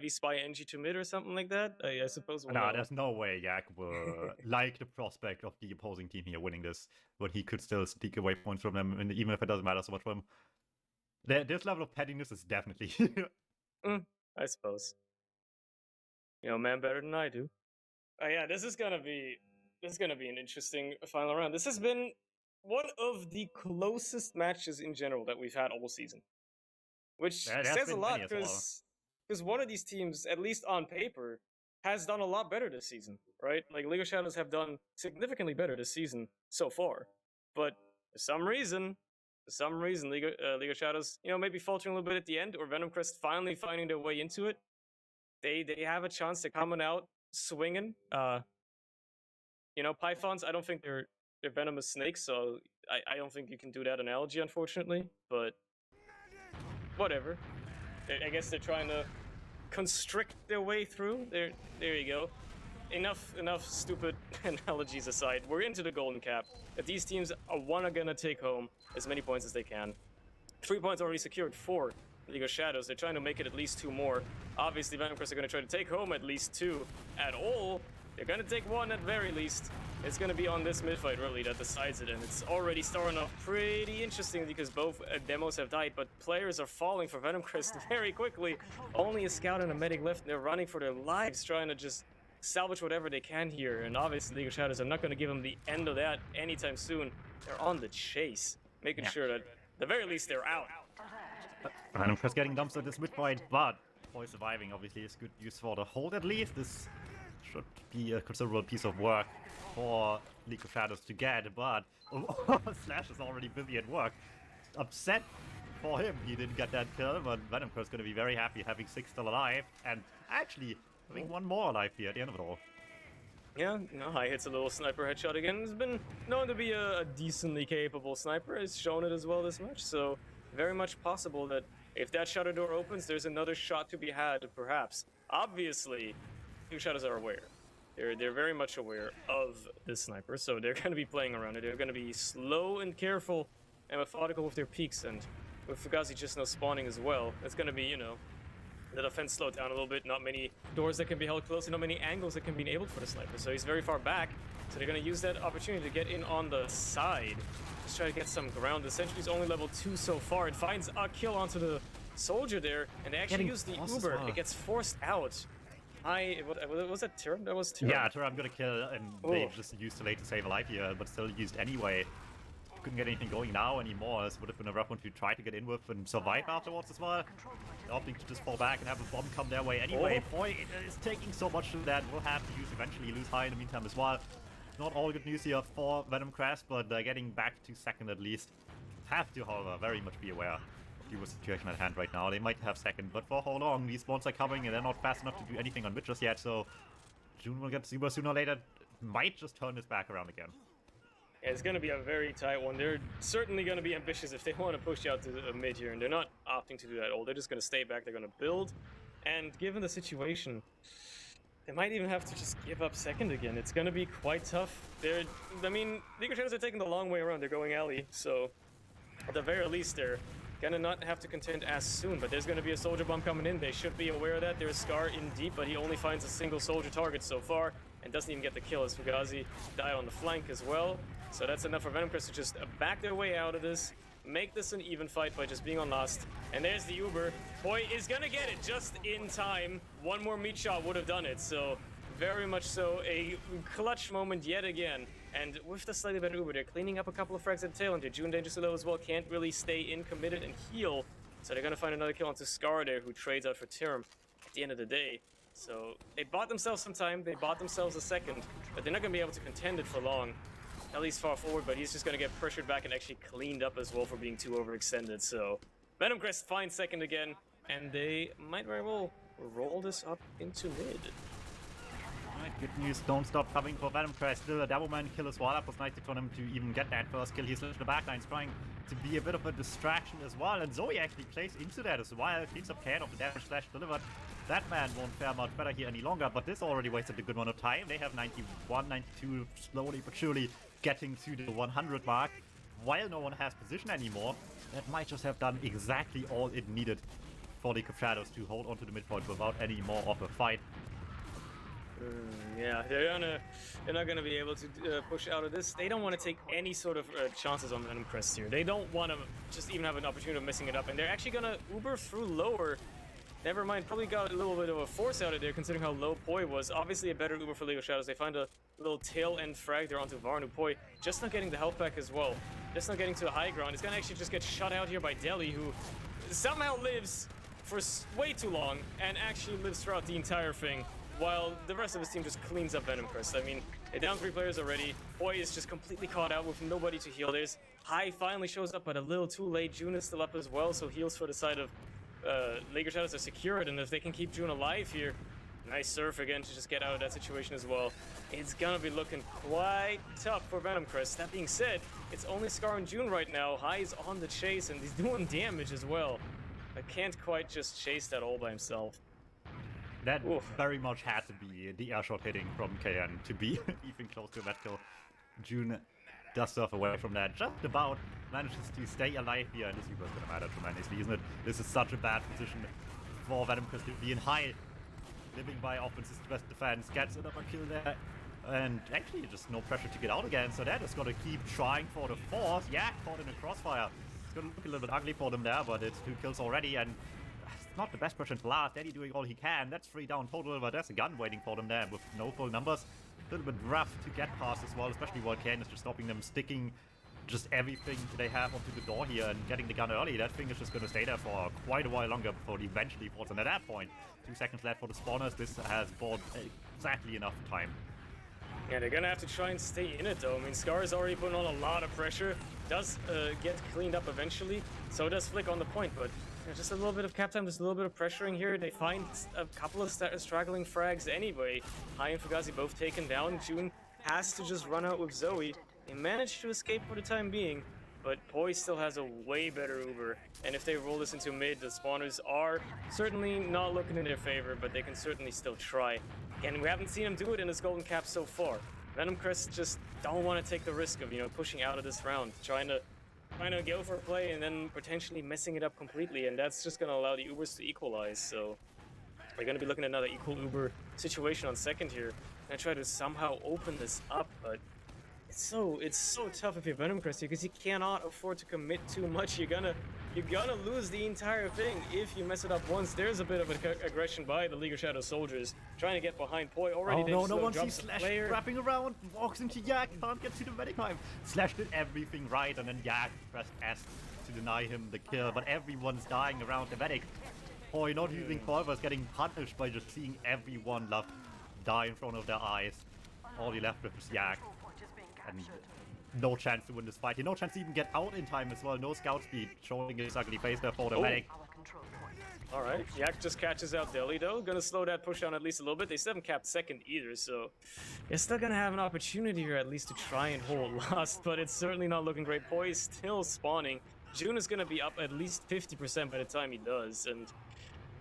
spy NG to mid or something like that. I suppose. No, there's no way Yak will like the prospect of the opposing team here winning this, when he could still sneak away points from them, and even if it doesn't matter so much for him. This level of pettiness is definitely. I suppose. You know, man better than I do. Yeah, this is gonna be an interesting final round. This has been one of the closest matches in general that we've had all season, which says a lot because one of these teams, at least on paper, has done a lot better this season, right? Like, League of Shadows have done significantly better this season so far, but for some reason, League of Shadows, you know, maybe faltering a little bit at the end, or Venomcrest finally finding their way into it. They have a chance to coming out swinging. You know, pythons, I don't think they're venomous snakes, so I don't think you can do that analogy, unfortunately, but whatever. I guess they're trying to constrict their way through. There you go. Enough stupid analogies aside. We're into the Golden Cap. If these teams are gonna take home as many points as they can. 3 points already secured for League of Shadows. They're trying to make it at least 2 more. Obviously, Venomcrest are gonna try to take home at least 2 at all. They're gonna take 1 at very least. It's gonna be on this mid-fight, really, that decides it, and it's already starting off pretty interesting because both demos have died, but players are falling for Venomcrest very quickly. Only a scout and a medic left, and they're running for their lives, trying to just salvage whatever they can here, and obviously League of Shadows are not gonna give them the end of that anytime soon. They're on the chase, making sure that, at the very least, they're out. Venomcrest getting dumped at this mid-fight, but Boy surviving obviously is good use for the hold at least. This should be a considerable piece of work for League of Shadows to get, but Slash is already busy at work. Upset for him he didn't get that kill, but Venomcrest is going to be very happy having 6 still alive, and actually having 1 more alive here at the end of it all. Yeah, High hits a little sniper headshot again. He's been known to be a decently capable sniper. He's shown it as well this much, so very much possible that if that shutter door opens, there's another shot to be had, perhaps. Obviously, League Shadows are aware. They're very much aware of this sniper, so they're going to be playing around it. They're going to be slow and careful and methodical with their peaks, and with Fugazi just now spawning as well, it's going to be, you know, the defense slowed down a little bit. Not many doors that can be held close, and not many angles that can be enabled for the sniper, so he's very far back. So they're going to use that opportunity to get in on the side. Just try to get some ground. Essentially, he's only level 2 so far. It finds a kill onto the soldier there, and they actually use the Uber. It gets forced out. Was that Tyram? That was Tyram. Yeah, Tyram got a kill, and they just used too late to save a life here, but still used anyway. couldn't get anything going now anymore. This would have been a rough one to try to get in with and survive afterwards as well. Opting to just fall back and have a bomb come their way anyway. Boy, it is taking so much of that. We'll have to eventually lose high in the meantime as well. Not all good news here for Venomcrest, but getting back to second at least. Have to, however, very much be aware of the situation at hand right now. They might have second, but for how long? These spawns are coming and they're not fast enough to do anything on mid just yet, so June will get super sooner or later. Might just turn this back around again. Yeah, it's going to be a very tight one. They're certainly going to be ambitious if they want to push out to the mid here, and they're not opting to do that at all. They're just going to stay back. They're going to build, and given the situation, they might even have to just give up second again. It's going to be quite tough. I mean, League of Shadows are taking the long way around. They're going alley, so at the very least, they're going to not have to contend as soon, but there's going to be a soldier bomb coming in. They should be aware of that. There's Scar in deep, but he only finds a single soldier target so far, and doesn't even get the kill as Fugazi died on the flank as well. So that's enough for Venomcrest to just back their way out of this, make this an even fight by just being on last. And there's the Uber. Boy is gonna get it just in time. One more meat shot would have done it, so very much so a clutch moment yet again. And with the slightly better Uber, they're cleaning up a couple of frags at the tail end here. June dangerously low as well, can't really stay in, committed, and heal. So they're gonna find another kill onto Scar there, who trades out for Tirm at the end of the day. So they bought themselves some time, they bought themselves a second, but they're not gonna be able to contend it for long. At least far forward, but he's just going to get pressured back and actually cleaned up as well for being too overextended. So Venomcrest finds second again, and they might very well roll this up into mid. Alright, good news. Don't stop coming for Venomcrest. Still a double man kill as well. That was nice for him to even get that first kill. He's left the backlines trying to be a bit of a distraction as well. And Zoe actually plays into that as well. Cleans up Can of the damage slash delivered. That man won't fare much better here any longer, but this already wasted a good amount of time. They have 91, 92, slowly but surely getting to the 100 mark. While no one has position anymore, that might just have done exactly all it needed for League of Shadows to hold onto the midpoint without any more of a fight. Yeah, they're not gonna be able to push out of this. They don't want to take any sort of chances on Venomcrest here. They don't want to just even have an opportunity of messing it up, and they're actually gonna Uber through lower. Never mind, probably got a little bit of a force out of there considering how low Poi was. Obviously a better Uber for League of Shadows. They find a little tail end frag there onto Varnu. Poi just not getting the health back as well. Just not getting to the high ground. It's gonna actually just get shut out here by Deli, who somehow lives for way too long and actually lives throughout the entire thing, while the rest of his team just cleans up Venomcrest. I mean, they're down 3 players already. Poi is just completely caught out with nobody to heal. There's High finally shows up, but a little too late. June is still up as well, so heals for the side of League of Shadows are secured, and if they can keep June alive here, nice surf again to just get out of that situation as well. It's gonna be looking quite tough for Venomcrest. That being said, it's only Scar and June right now. High is on the chase, and he's doing damage as well. I can't quite just chase that all by himself. That very much had to be the airshot hitting from KN to be even close to that kill. June does surf away from that, just about manages to stay alive here, and this Uber is going to matter tremendously, isn't it? This is such a bad position for Venomcrest to be in. High, living by offense's best defense, gets another kill there, and actually just no pressure to get out again, so that is going to keep trying for the fourth. Yeah, caught in a crossfire. It's going to look a little bit ugly for them there, but it's 2 kills already, and it's not the best person to last. Daddy doing all he can. That's 3 down total, but there's a gun waiting for them there with no full numbers. A little bit rough to get past as well, especially while Kane is just stopping them, sticking just everything they have onto the door here and getting the gun early. That thing is just going to stay there for quite a while longer before it eventually falls. And at that point, 2 seconds left for the spawners. This has bought exactly enough time. Yeah, they're gonna have to try and stay in it though. I mean, Scar is already putting on a lot of pressure. Does get cleaned up eventually. So does Flick on the point, but just a little bit of cap time, just a little bit of pressuring here. They find a couple of straggling frags anyway. High and Fugazi both taken down. June has to just run out with Zoe. They managed to escape for the time being, but Poi still has a way better Uber. And if they roll this into mid, the spawners are certainly not looking in their favor, but they can certainly still try. And we haven't seen them do it in this golden cap so far. Venomcrest just don't want to take the risk of, pushing out of this round, trying to go for a play and then potentially messing it up completely, and that's just going to allow the Ubers to equalize. So we're going to be looking at another equal Uber situation on second here. Gonna try to somehow open this up, but It's so tough if you're Venomcrest because you cannot afford to commit too much. You're gonna lose the entire thing if you mess it up once. There's a bit of aggression by the League of Shadow soldiers trying to get behind Poi. Already Oh no, no one drops sees a Slash player. wrapping around, walks into Yak, can't get to the medic time. Slash did everything right, and then Yak pressed S to deny him the kill, but everyone's dying around the medic. Poi not using Corvus, getting punished by just seeing everyone left die in front of their eyes. All he left with was Yak. And no chance to win this fight. No chance to even get out in time as well. No scout speed, showing his ugly face there for the medic. Alright, Yak just catches out Deli though. Gonna slow that push down at least a little bit. They still haven't capped second either, so they're still gonna have an opportunity here at least to try and hold last, but it's certainly not looking great. Poi is still spawning. June is gonna be up at least 50% by the time he does, and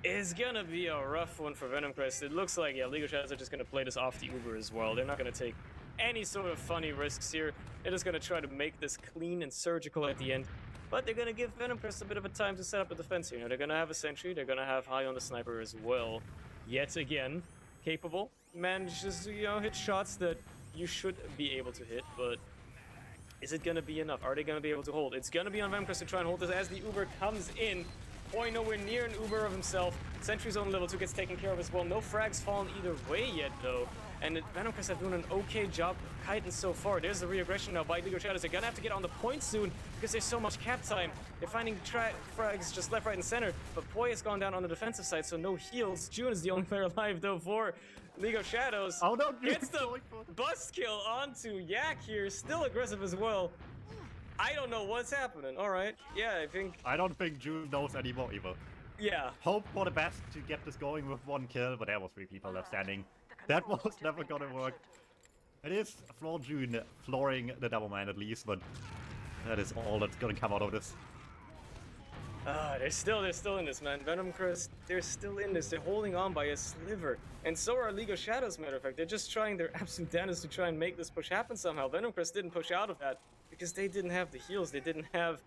it's gonna be a rough one for Venomcrest. It looks like, yeah, League of Shadows are just gonna play this off the Uber as well. They're not gonna take any sort of funny risks here. They're just gonna try to make this clean and surgical at the end. But they're gonna give Venomcrest a bit of a time to set up a defense here. You know, they're gonna have a sentry, they're gonna have high on the sniper as well. Yet again, capable. Manages to, hit shots that you should be able to hit, but is it gonna be enough? Are they gonna be able to hold? It's gonna be on Venomcrest to try and hold this as the Uber comes in. Poi nowhere near an Uber of himself. Sentry Zone level 2 gets taken care of as well. No frags fallen either way yet, though. And Venomcrest have done an okay job kiting so far. There's the re-aggression now by League of Shadows. They're gonna have to get on the point soon because there's so much cap time. They're finding frags just left, right, and center. But Poi has gone down on the defensive side, so no heals. June is the only player alive, though, for League of Shadows. Oh no, Gets the bust kill onto Yak here. Still aggressive as well. I don't know what's happening. All right. Yeah, I don't think June knows anymore either. Yeah. Hope for the best to get this going with one kill, but there was 3 people left standing. That was never gonna work. It is Floor June flooring the Double Man at least, but that is all that's gonna come out of this. They're still in this, man. Venomcrest, they're still in this. They're holding on by a sliver. And so are League of Shadows, matter of fact. They're just trying their absolute damnedest to try and make this push happen somehow. Venomcrest didn't push out of that because they didn't have the heals. They didn't have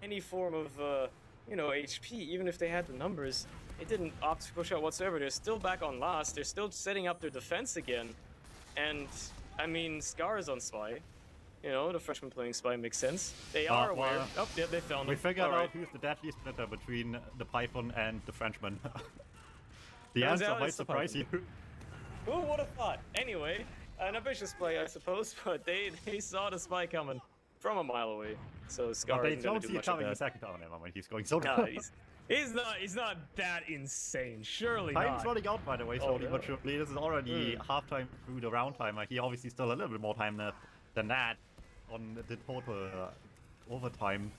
any form of, HP. Even if they had the numbers, they didn't opt to push out whatsoever. They're still back on last. They're still setting up their defense again. And, I mean, Scar is on Spy. The freshman playing Spy makes sense. They are aware. Oh, yeah, they found him. We figured out who's the deadly splitter between the Python and the Frenchman. The answer might surprise you. Who would have thought? Anyway, an ambitious play, I suppose, but they saw the Spy coming from a mile away. So Scar isn't going to do much of that. But they don't see it coming the second time. Never mind, he's going so down. He's not that insane. Surely Time's not. running out, by the way, slowly but surely. This is already halftime through the round timer. He obviously still a little bit more time left than that on the total overtime,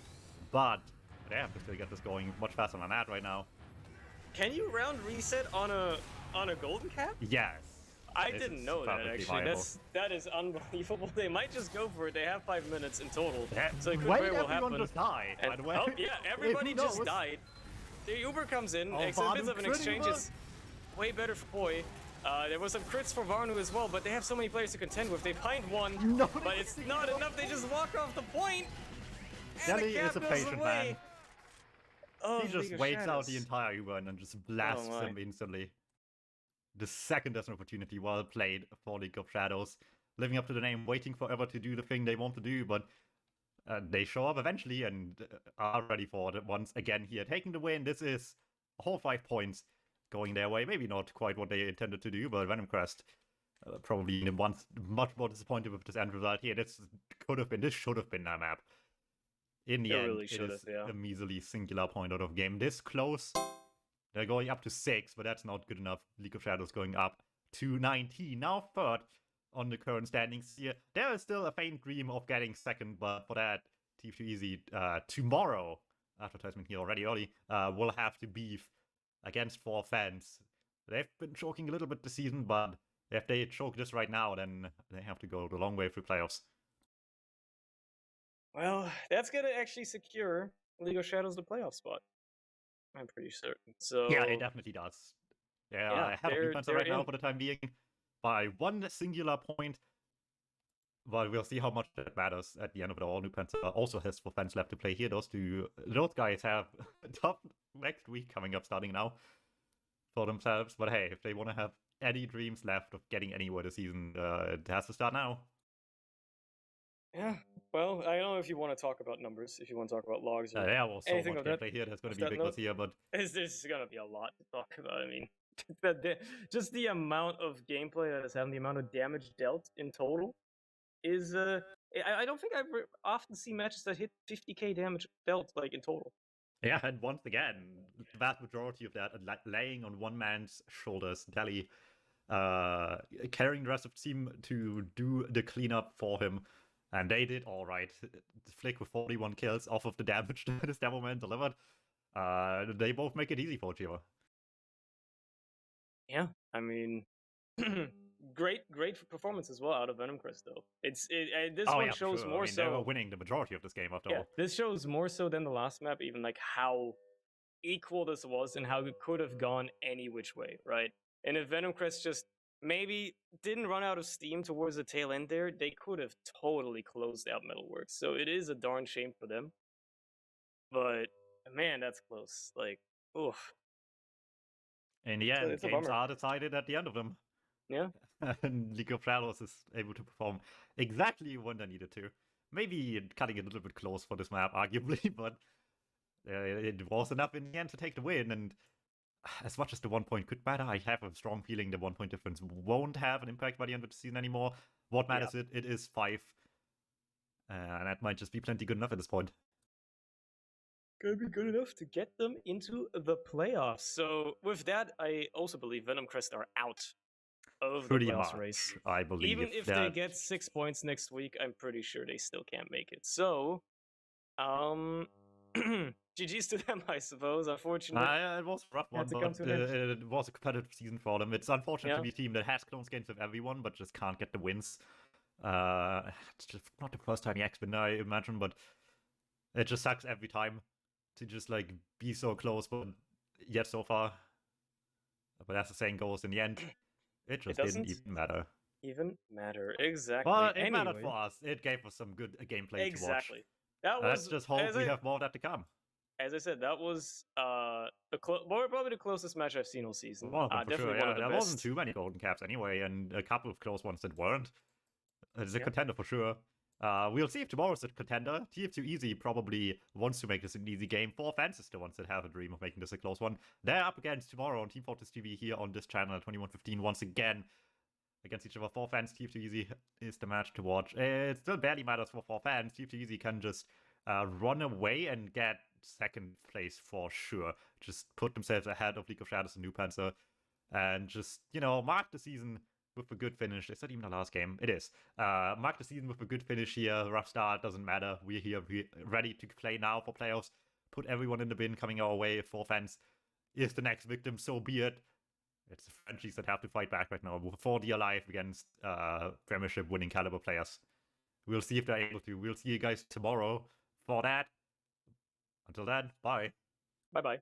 but they have to still get this going much faster than that right now. Can you round reset on a golden cap? Yes. I didn't know that actually. Viable. That is unbelievable. They might just go for it. They have 5 minutes in total, so it could very well happen. Just died, by the way. Oh yeah, everybody just died. The Uber comes in. Bits of an exchange is way better for Poi. There was some crits for Varnu as well, but they have so many players to contend with. They find one, but it's not enough. They just walk off the point. Deli is a patient man. Oh, he just waits out the entire Uber and then just blasts him instantly. The second there's an opportunity, well played for League of Shadows. Living up to the name, waiting forever to do the thing they want to do, but they show up eventually and are ready for it once again here. Taking the win, this is a whole 5 points going their way. Maybe not quite what they intended to do, but Venomcrest probably much more disappointed with this end result here. This should have been that map. In the end, really it is a measly singular point out of game. This close, they're going up to 6, but that's not good enough. League of Shadows going up to 19. Now third on the current standings here. There is still a faint dream of getting second, but for that, TF2Easy tomorrow, advertisement here already early, will have to beef against 4 fans. They've been choking a little bit this season, but if they choke this right now, then they have to go the long way through playoffs. Well, that's going to actually secure League of Shadows the playoff spot. I'm pretty certain. So yeah, it definitely does. I have a defense right now for the time being by 1 singular point. But we'll see how much that matters at the end of it all. NuPensa also has 4 fans left to play here. Those guys have a tough next week coming up starting now for themselves. But hey, if they want to have any dreams left of getting anywhere this season, it has to start now. Yeah. Well, I don't know if you want to talk about numbers, if you want to talk about logs or Yeah, well, so anything much of that gameplay here. There's going to of be that big lots note. here, but There's gonna be a lot to talk about. I mean, just the amount of gameplay that is having, the amount of damage dealt in total is I don't think often see matches that hit 50k damage dealt like in total. yeah, and once again, the vast majority of that laying on one man's shoulders, Delhi, carrying the rest of the team to do the cleanup for him. And they did all right. Flick with 41 kills off of the damage that his demo man delivered. They both make it easy for Chiva. Yeah, I mean, great performance as well out of Venomcrest though. This Oh one yeah, for shows sure. more I mean, they were so. winning the majority of this game after Yeah, all. this shows more so than the last map, even like how equal this was and how it could have gone any which way, right? And if Venomcrest just maybe didn't run out of steam towards the tail end there, they could have totally closed out Metalworks. So it is a darn shame for them. But man, that's close. Like, oof. In the end, It's a games bummer. are decided at the end of them. Yeah. And League of Shadows is able to perform exactly when they needed to. Maybe cutting it a little bit close for this map, arguably, but it was enough in the end to take the win. And as much as the 1 point could matter, I have a strong feeling the 1 point difference won't have an impact by the end of the season anymore. What matters it is 5. And that might just be plenty good enough at this point. Gonna be good enough to get them into the playoffs. So with that, I also believe Venomcrest are out of the Pretty playoffs much, race. I believe. Even if they get 6 points next week, I'm pretty sure they still can't make it. So, GG's to them, I suppose. Unfortunately, it was a rough one, had to come but to an end. it was a competitive season for them. It's unfortunate to Yeah. be a team that has close games with everyone, but just can't get the wins. It's just not the first time Yak's been there, I imagine, but it just sucks every time to just like be so close, but yet so far. But as the saying goes, in the end, it just didn't doesn't even matter. even matter. Exactly. But it Anyway, mattered for us. It gave us some good gameplay to watch. exactly. That Let's was just hope we have more of that to come. as I said, that was probably the closest match I've seen all season. One of them for Definitely sure. one Yeah, of the there best. wasn't too many golden caps anyway, and a couple of close ones that weren't. It's a Yeah. contender for sure. We'll see if tomorrow's a contender. TF2 probably wants to make this an easy game. 4Fans is the ones that have a dream of making this a close one. They're up against tomorrow on Teamfortress.tv here on this channel at 21:15 once again against each other. 4Fans, TF2 is the match to watch. It still barely matters for 4Fans. TF2 can just run away and get second place for sure. Just put themselves ahead of League of Shadows and DuMmTm and just, mark the season with a good finish. Is that even the last game? It is. Mark the season with a good finish here. Rough start, doesn't matter. We're here, ready to play now for playoffs. Put everyone in the bin coming our way. 4Fans is the next victim, so be it. It's the Frenchies that have to fight back right now for dear life against Premiership winning caliber players. We'll see if they're able to. We'll see you guys tomorrow for that. Until then, bye. Bye bye.